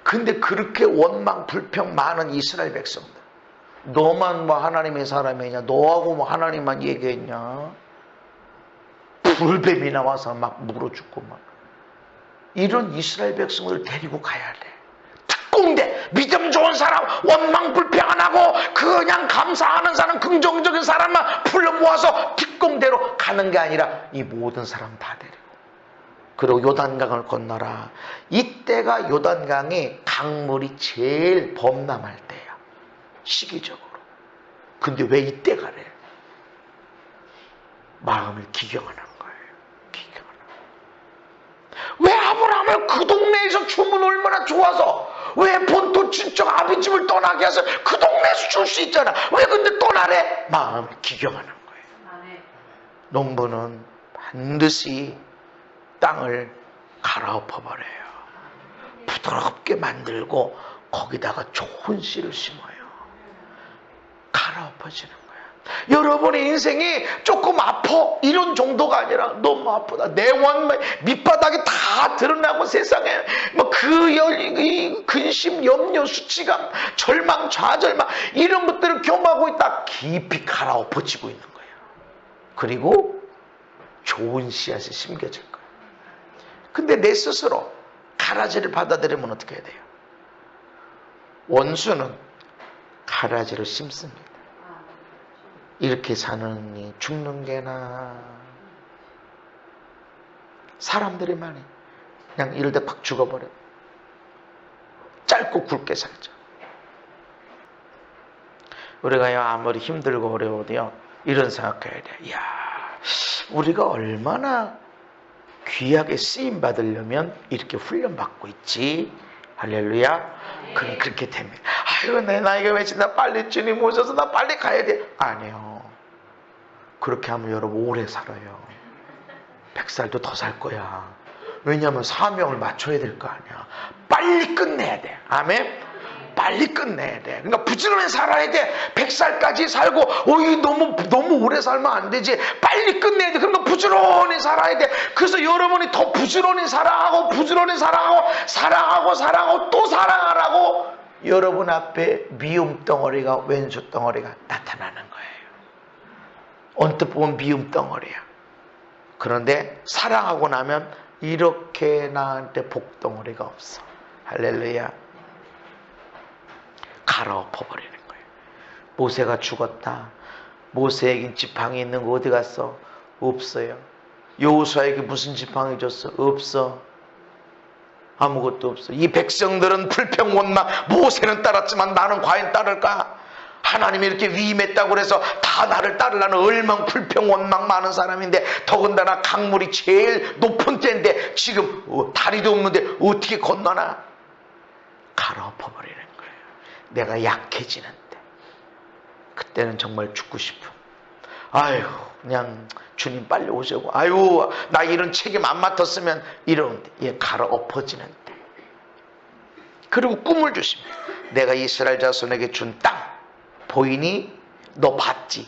근데 그렇게 원망 불평 많은 이스라엘 백성들, 너만 뭐 하나님의 사람이냐, 너하고 뭐 하나님만 얘기했냐, 불뱀이 나와서 막 물어 죽고 막, 이런 이스라엘 백성을 데리고 가야 돼. 특공대, 믿음 좋은 사람, 원망 불평 안 하고 그냥 감사하는 사람, 긍정적인 사람만 불러 모아서 특공대로 가는 게 아니라 이 모든 사람 다 데리고, 그리고 요단강을 건너라. 이때가 요단강이 강물이 제일 범람할 때야, 시기적으로. 근데 왜 이때 가래? 마음을 기경하는 거예요. 기경하는. 왜 아브라함을 그 동네에서 주면 얼마나 좋아서 왜 본토 친척 아비집을 떠나게 해서 그 동네에서 줄 수 있잖아. 왜 근데 떠나래? 마음이 기경하는 거예요. 농부는 반드시 땅을 갈아엎어 버려요. 부드럽게 만들고 거기다가 좋은 씨를 심어요. 갈아엎어지는 거야. 여러분의 인생이 조금 아파 이런 정도가 아니라 너무 아프다. 내원 밑바닥이 다 드러나고 세상에 뭐 근심, 염려, 수치감, 절망, 좌절망 이런 것들을 경험하고 있다. 깊이 갈아엎어지고 있는 거예요. 그리고 좋은 씨앗이 심겨질 거예요. 근데 내 스스로 가라지를 받아들이면 어떻게 해야 돼요? 원수는 가라지를 심습니다. 이렇게 사느니 죽는 게나. 사람들이 많이 그냥 이럴 때 팍 죽어버려. 짧고 굵게 살자. 우리가요 아무리 힘들고 어려워도요 이런 생각해야 돼. 이야, 우리가 얼마나 귀하게 쓰임 받으려면 이렇게 훈련 받고 있지. 할렐루야. 그럼 그렇게 됩니다. 아유, 내 나이가 왜 나 빨리 주님 오셔서 나 빨리 가야 돼. 아니요. 그렇게 하면 여러분 오래 살아요. 100살도 더 살 거야. 왜냐하면 사명을 맞춰야 될 거 아니야. 빨리 끝내야 돼. 아멘. 빨리 끝내야 돼. 그러니까 부지런히 살아야 돼. 100살까지 살고 너무 오래 살면 안 되지. 빨리 끝내야 돼. 그러니까 부지런히 살아야 돼. 그래서 여러분이 더 부지런히 사랑하고 부지런히 사랑하고 또 사랑하라고 여러분 앞에 미움 덩어리가 왼수 덩어리가 나타나는 거예요. 언뜻 보면 미움 덩어리야. 그런데 사랑하고 나면 이렇게 나한테 복 덩어리가 없어. 할렐루야. 갈아엎어버리는 거예요. 모세가 죽었다. 모세에게 지팡이 있는 거 어디 갔어? 없어요. 여호수아에게 무슨 지팡이 줬어? 없어. 아무것도 없어. 이 백성들은 불평원망, 모세는 따랐지만 나는 과연 따를까? 하나님이 이렇게 위임했다고 해서 다 나를 따르려는 얼마나 불평원망 많은 사람인데, 더군다나 강물이 제일 높은 때인데 지금 다리도 없는데 어떻게 건너나? 갈아엎어버리는 거예요. 내가 약해지는 때, 그때는 정말 죽고 싶어. 아유, 그냥 주님 빨리 오시고, 아유, 나 이런 책임 안 맡았으면 이러는데, 얘 갈아엎어지는 때. 그리고 꿈을 주십니다. 내가 이스라엘 자손에게 준 땅 보이니? 너 봤지?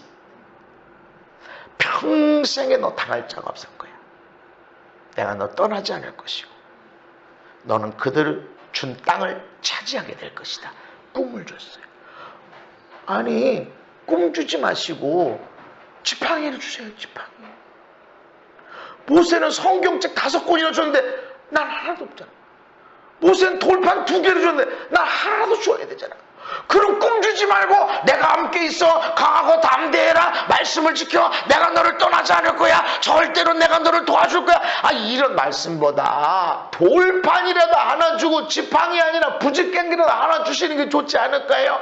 평생에 너 당할 자가 없을 거야. 내가 너 떠나지 않을 것이고 너는 그들을 준 땅을 차지하게 될 것이다. 꿈을 줬어요. 아니, 꿈 주지 마시고 지팡이를 주세요. 지팡이. 모세는 성경책 5권이나 줬는데 난 하나도 없잖아. 모세는 돌판 2개를 줬는데 난 하나도 줘야 되잖아. 그럼 꿈 주지 말고 내가 함께 있어, 강하고 담대해라, 말씀을 지켜, 내가 너를 떠나지 않을 거야, 절대로 내가 너를 도와줄 거야. 이런 말씀보다 돌판이라도 하나 주고 지팡이 아니라 부직갱이라도 하나 주시는 게 좋지 않을까요?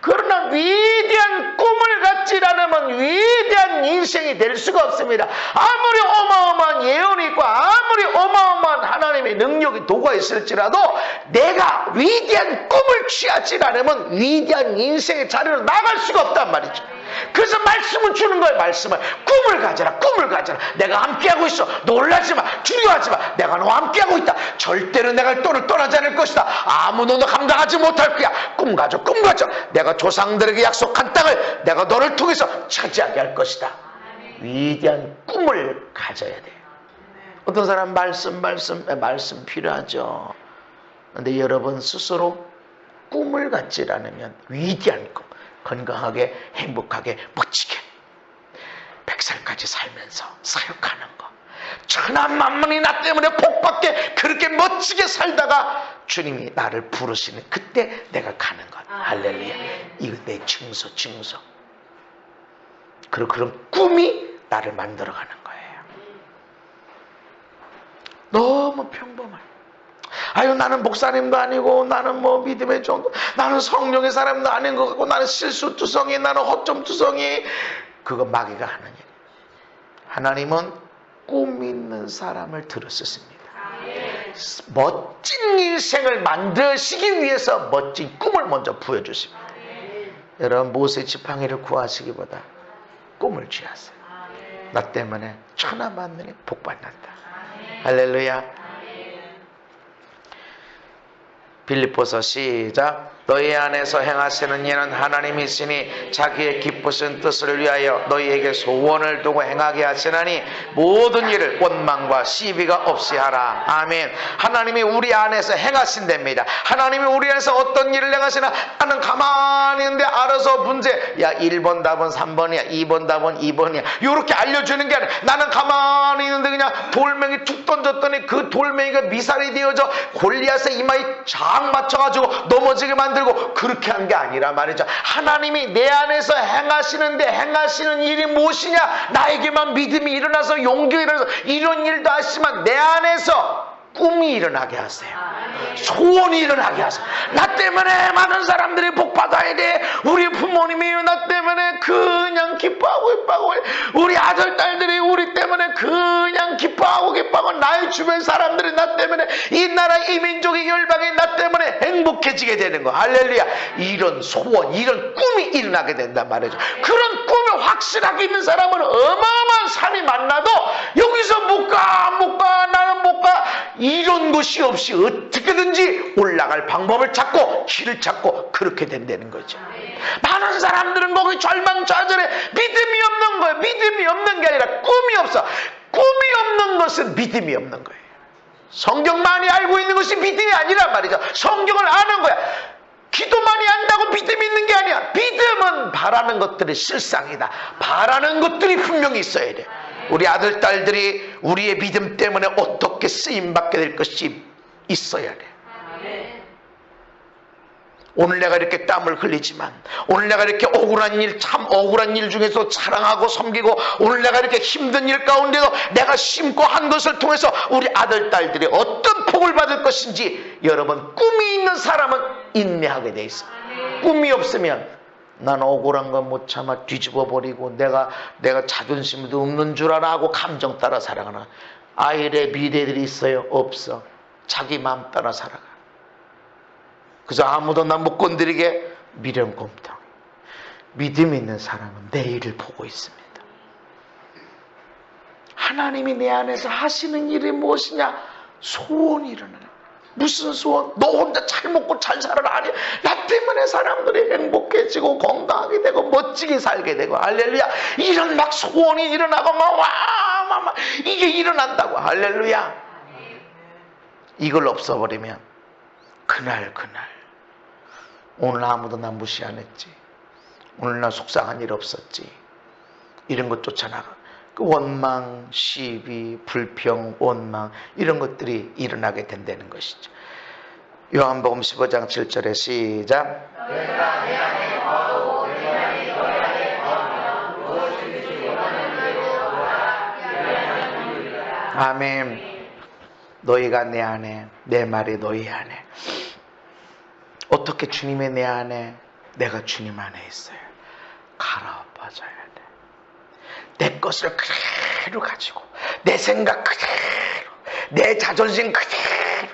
그러나 위대한 꿈을 갖지 않으면 위대한 인생이 될 수가 없습니다. 아무리 어마어마한 예언이 있고 아무리 어마어마한 하나님의 능력이 도가 있을지라도 내가 위대한 꿈을 취하지 않으면 위대한 인생의 자리로 나갈 수가 없단 말이죠. 그래서 말씀을 주는 거예요. 말씀을. 꿈을 가져라. 꿈을 가져라. 내가 함께하고 있어. 놀라지 마. 두려워하지 마. 내가 너와 함께하고 있다. 절대로 내가 너를 떠나지 않을 것이다. 아무도 너 감당하지 못할 거야. 꿈 가져. 꿈 가져. 내가 조상들에게 약속한 땅을 내가 너를 통해서 차지하게 할 것이다. 위대한 꿈을 가져야 돼요. 어떤 사람 말씀 필요하죠. 그런데 여러분 스스로 꿈을 갖지 않으면 위대한 꿈, 건강하게 행복하게 멋지게 100살까지 살면서 사역하는 거, 천한만민이 나 때문에 복받게 그렇게 멋지게 살다가 주님이 나를 부르시는 그때 내가 가는 것. 할렐루야. 이거 내 증서. 그리고 그런 꿈이 나를 만들어가는 거예요. 너무 평범한, 아유, 나는 목사님도 아니고 나는 뭐 믿음의 정도, 나는 성령의 사람도 아닌 것 같고, 나는 실수투성이, 나는 허점투성이. 그거 마귀가 하는 일. 하나님은 꿈 있는 사람을 들으셨습니다. 멋진 인생을 만드시기 위해서 멋진 꿈을 먼저 부여주십니다. 여러분, 모세 지팡이를 구하시기보다 꿈을 취하세요. 나 때문에 천하 만민이 복받는다. 할렐루야. 빌립보서 시작. 너희 안에서 행하시는 이는 하나님이시니 자기의 기쁘신 뜻을 위하여 너희에게 소원을 두고 행하게 하시나니 모든 일을 원망과 시비가 없이 하라. 아멘. 하나님이 우리 안에서 행하신답니다. 하나님이 우리 안에서 어떤 일을 행하시나, 나는 가만히 있는데 알아서 문제, 야 1번 답은 3번이야 2번 답은 2번이야 이렇게 알려주는 게 아니라, 나는 가만히 있는데 그냥 돌멩이 툭 던졌더니 그 돌멩이가 미살이 되어져 골리앗의 이마에 쫙 맞춰가지고 넘어지게 만들고, 그렇게 한 게 아니라 말이죠. 하나님이 내 안에서 행하시는데, 행하시는 일이 무엇이냐, 나에게만 믿음이 일어나서 용기가 일어나서 이런 일도 하시지만 내 안에서 꿈이 일어나게 하세요. 소원이 일어나게 하세요. 나 때문에 많은 사람들이 복받아야 돼. 우리 부모님이 나 때문에 그냥 기뻐하고 우리 아들 딸들이 우리 때문에 그냥 기뻐하고 나의 주변 사람들이 나 때문에, 이 나라 이 민족의 열방이 나 때문에 행복해지게 되는 거. 할렐루야. 이런 소원, 이런 꿈이 일어나게 된단 말이죠. 그런 꿈이 확실하게 있는 사람은 어마어마한 삶이 만나도 여기서 못 가 나는 못 가 이런 것이 없이 어떻게든지 올라갈 방법을 찾고 길을 찾고 그렇게 된다는 거죠. 많은 사람들은 거기 절망좌절에 믿음이 없는 거예요. 믿음이 없는 게 아니라 꿈이 없어. 꿈이 없는 것은 믿음이 없는 거예요. 성경 많이 알고 있는 것이 믿음이 아니란 말이죠. 성경을 아는 거야. 기도 많이 한다고 믿음이 있는 게 아니야. 믿음은 바라는 것들이 실상이다. 바라는 것들이 분명히 있어야 돼. 우리 아들 딸들이 우리의 믿음 때문에 어떻게 쓰임받게 될 것이 있어야 돼. 오늘 내가 이렇게 땀을 흘리지만, 오늘 내가 이렇게 억울한 일, 참 억울한 일 중에서 사랑하고 섬기고, 오늘 내가 이렇게 힘든 일 가운데도 내가 심고 한 것을 통해서 우리 아들 딸들이 어떤 복을 받을 것인지, 여러분, 꿈이 있는 사람은 인내하게 돼 있어. 꿈이 없으면 난 억울한 건 못 참아 뒤집어 버리고 내가 자존심도 없는 줄 알아 하고 감정 따라 살아가는 아이의 미래들이 있어요? 없어. 자기 마음 따라 살아가. 그래서 아무도 난 못 건드리게 미련곰탕. 믿음 있는 사람은 내일을 보고 있습니다. 하나님이 내 안에서 하시는 일이 무엇이냐? 소원이 일어나는. 무슨 소원? 너 혼자 잘 먹고 잘 살아라. 아니, 나 때문에 사람들이 행복해지고 건강하게 되고 멋지게 살게 되고, 할렐루야. 이런 막 소원이 일어나고 막 이게 일어난다고. 할렐루야. 이걸 없어버리면 그날 오늘 아무도 나 무시 안 했지, 오늘 나 속상한 일 없었지, 이런 것 쫓아나가 그 원망, 시비, 불평, 원망 이런 것들이 일어나게 된다는 것이죠. 요한복음 15장 7절에 시작. 너희가 내 안에 거하고 내 말이 너희 안에 거하면 무엇이든지 원하는 대로 구하라. 아멘. 너희가 내 안에, 내 말이 너희 안에. 어떻게 주님의 내 안에, 내가 주님 안에 있어요. 갈아엎어져야 돼. 내 것을 그대로 가지고, 내 생각 그대로, 내 자존심 그대로,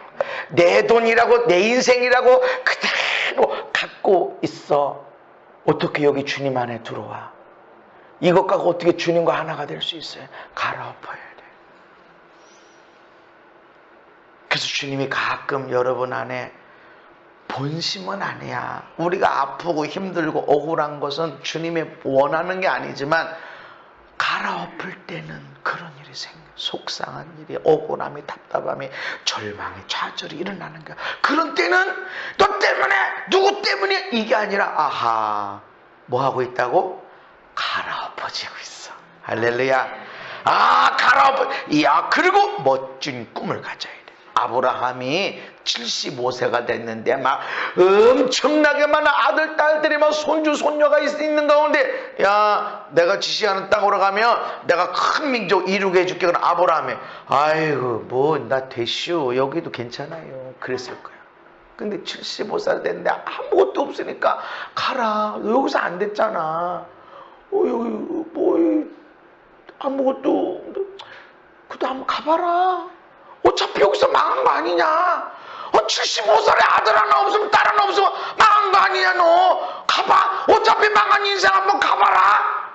내 돈이라고, 내 인생이라고 그대로 갖고 있어. 어떻게 여기 주님 안에 들어와? 이것 갖고 어떻게 주님과 하나가 될 수 있어요? 갈아엎어야 돼. 그래서 주님이 가끔 여러분 안에, 본심은 아니야. 우리가 아프고 힘들고 억울한 것은 주님이 원하는 게 아니지만, 갈아엎을 때는 그런 일이 생겨. 속상한 일이, 억울함이, 답답함이, 절망이, 좌절이 일어나는 거야. 그런 때는 너 때문에, 누구 때문에 이게 아니라, 아하, 뭐 하고 있다고? 갈아엎어지고 있어. 할렐루야. 갈아엎어. 그리고 멋진 꿈을 가져야 돼. 아브라함이 75세가 됐는데 막 엄청나게 많은 아들, 딸들이 막 손주, 손녀가 있는 가운데, 야, 내가 지시하는 땅으로 가면 내가 큰 민족 이루게 해줄게. 그럼 아브라함이, 아이고, 뭐, 나 됐슈. 여기도 괜찮아요. 그랬을 거야. 근데 75살 됐는데 아무것도 없으니까, 가라. 너 여기서 안 됐잖아. 여기, 뭐, 아무것도, 그래도 한번 가봐라. 어차피 여기서 망한 거 아니냐? 75살에 아들 하나 없으면 딸 하나 없으면 망한 거 아니냐? 너 가봐. 어차피 망한 인생 한번 가봐라.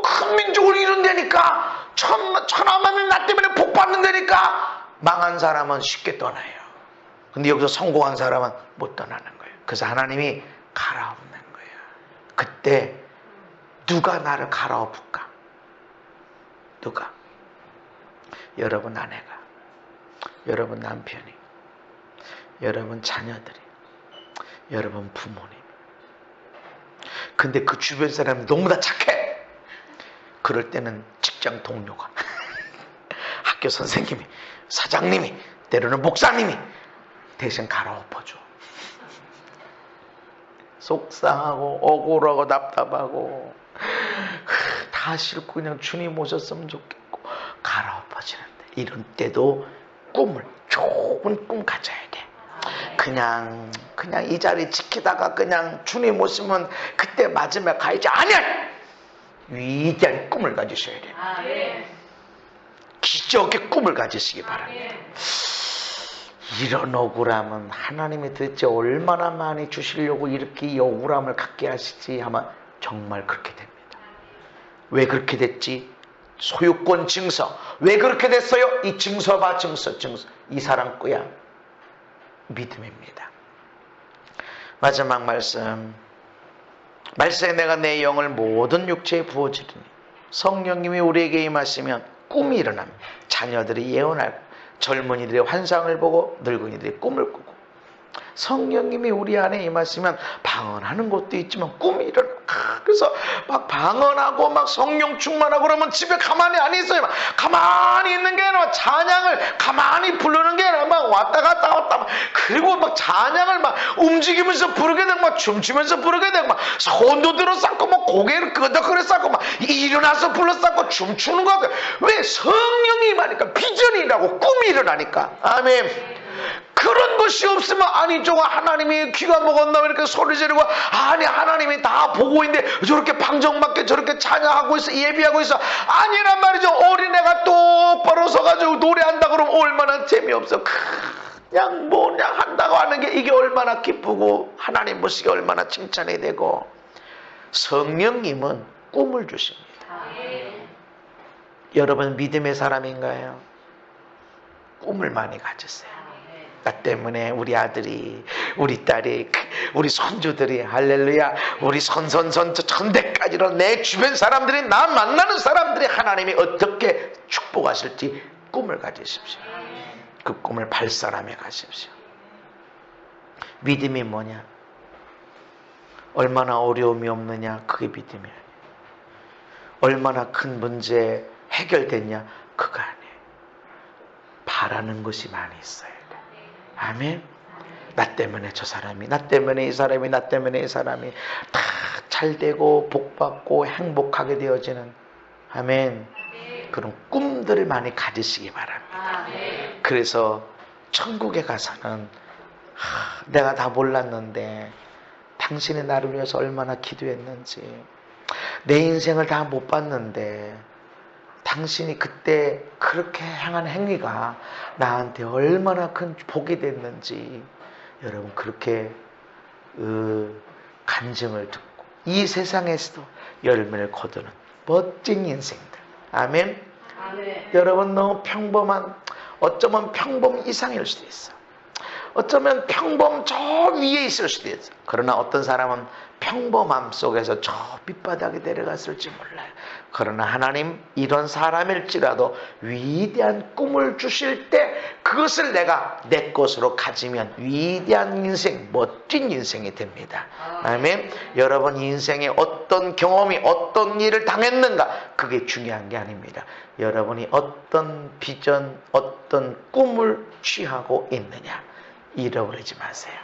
큰 민족을 이룬다니까. 천하만민 나 때문에 복 받는다니까. 망한 사람은 쉽게 떠나요. 근데 여기서 성공한 사람은 못 떠나는 거예요. 그래서 하나님이 갈아엎는 거예요. 그때 누가 나를 갈아엎을까? 누가? 여러분 아내가, 여러분 남편이, 여러분 자녀들이, 여러분 부모님. 근데 그 주변 사람이 너무 다 착해. 그럴 때는 직장 동료가, 학교 선생님이, 사장님이, 때로는 목사님이 대신 갈아엎어줘. 속상하고 억울하고 답답하고 다 싫고 그냥 주님 오셨으면 좋겠고 갈아엎어지는데, 이런 때도 꿈을, 좋은 꿈 가져야 돼. 그냥 이 자리 지키다가 그냥 주님 오시면 그때 마지막에 가야지. 아니야! 위대한 꿈을 가지셔야 돼. 기적의 꿈을 가지시기 바랍니다. 이런 억울함은 하나님이 도대체 얼마나 많이 주시려고 이렇게 이 억울함을 갖게 하시지 하면 정말 그렇게 됩니다. 왜 그렇게 됐지? 소유권 증서. 왜 그렇게 됐어요? 이 증서 봐, 증서. 이 사람 거야. 믿음입니다. 마지막 말씀. 말세에 내가 내 영을 모든 육체에 부어주리니 성령님이 우리에게 임하시면 꿈이 일어납니다. 자녀들이 예언하고 젊은이들의 환상을 보고 늙은이들의 꿈을 꾸고, 성령님이 우리 안에 임하시면 방언하는 것도 있지만 꿈이 일어나. 그래서 막 방언하고 막 성령 충만하고 그러면 집에 가만히 안 있어요. 막 가만히 있는 게 아니라 찬양을 가만히 부르는 게 아니라 막 왔다 갔다 그리고 막 찬양을 막 움직이면서 부르게 되고 막 춤추면서 부르게 되고 막 손도 들어 쌓고 막 고개를 끄덕거려 쌓고 막 일어나서 불러 쌓고 춤추는 거 같아요. 왜? 성령이 임하니까, 비전이라고 꿈이 일어나니까. 아멘. 그런 것이 없으면 아니 저거 하나님이 귀가 먹었나 이렇게 소리 지르고, 아니 하나님이 다 보고 있는데 저렇게 방정맞게 저렇게 찬양하고 있어, 예비하고 있어. 아니란 말이죠. 어린애가 똑바로 서가지고 노래한다 그러면 얼마나 재미없어. 그냥 한다고 하는 게 이게 얼마나 기쁘고 하나님 보시기에 얼마나 칭찬이 되고. 성령님은 꿈을 주십니다. 여러분 믿음의 사람인가요? 꿈을 많이 가졌어요. 나 때문에 우리 아들이, 우리 딸이, 우리 손주들이, 할렐루야, 우리 천대까지로 내 주변 사람들이, 나 만나는 사람들이 하나님이 어떻게 축복하실지 꿈을 가지십시오. 그 꿈을 발산하며 가십시오. 믿음이 뭐냐? 얼마나 어려움이 없느냐? 그게 믿음이야. 얼마나 큰 문제 해결됐냐? 그거 아니에요. 바라는 것이 많이 있어요. 아멘. 나 때문에 저 사람이, 나 때문에 이 사람이, 나 때문에 이 사람이 다 잘되고 복받고 행복하게 되어지는, 아멘, 그런 꿈들을 많이 가지시기 바랍니다. 그래서 천국에 가서는 내가 다 몰랐는데 당신이 나를 위해서 얼마나 기도했는지, 내 인생을 다 못 봤는데 당신이 그때 그렇게 행한 행위가 나한테 얼마나 큰 복이 됐는지, 여러분 그렇게 간증을 듣고 이 세상에서도 열매를 거두는 멋진 인생들. 아멘. 아멘. 여러분 너무 평범한, 어쩌면 평범 이상일 수도 있어. 어쩌면 평범 저 위에 있을 수도 있어. 그러나 어떤 사람은 평범함 속에서 저 밑바닥에 내려갔을지 몰라요. 그러나 하나님 이런 사람일지라도 위대한 꿈을 주실 때 그것을 내가 내 것으로 가지면 위대한 인생, 멋진 인생이 됩니다. 아멘. 여러분 인생에 어떤 경험이, 어떤 일을 당했는가, 그게 중요한 게 아닙니다. 여러분이 어떤 비전, 어떤 꿈을 취하고 있느냐, 잃어버리지 마세요.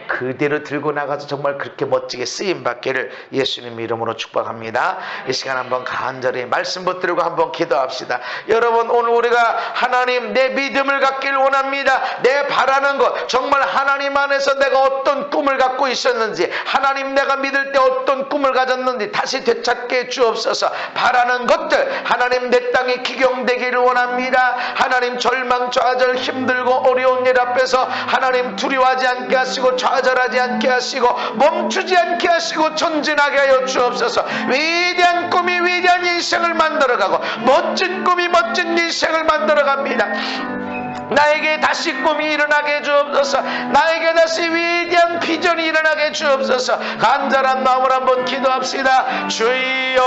그대로 들고 나가서 정말 그렇게 멋지게 쓰임받기를 예수님 이름으로 축복합니다. 이 시간 한번 간절히 말씀 붙들고 한번 기도합시다. 여러분, 오늘 우리가 하나님 내 믿음을 갖길 원합니다. 내 바라는 것, 정말 하나님 안에서 내가 어떤 꿈을 갖고 있었는지, 하나님 내가 믿을 때 어떤 꿈을 가졌는지 다시 되찾게 해 주옵소서. 바라는 것들 하나님 내 땅이 기경되기를 원합니다. 하나님 절망 좌절 힘들고 어려운 일 앞에서 하나님 두려워하지 않게 하시고 좌절하지 않게 하시고 멈추지 않게 하시고 전진하게 하여 주옵소서. 위대한 꿈이 위대한 인생을 만들어가고 멋진 꿈이 멋진 인생을 만들어갑니다. 나에게 다시 꿈이 일어나게 해 주옵소서. 나에게 다시 위대한 비전이 일어나게 해 주옵소서. 간절한 마음으로 한번 기도합시다. 주여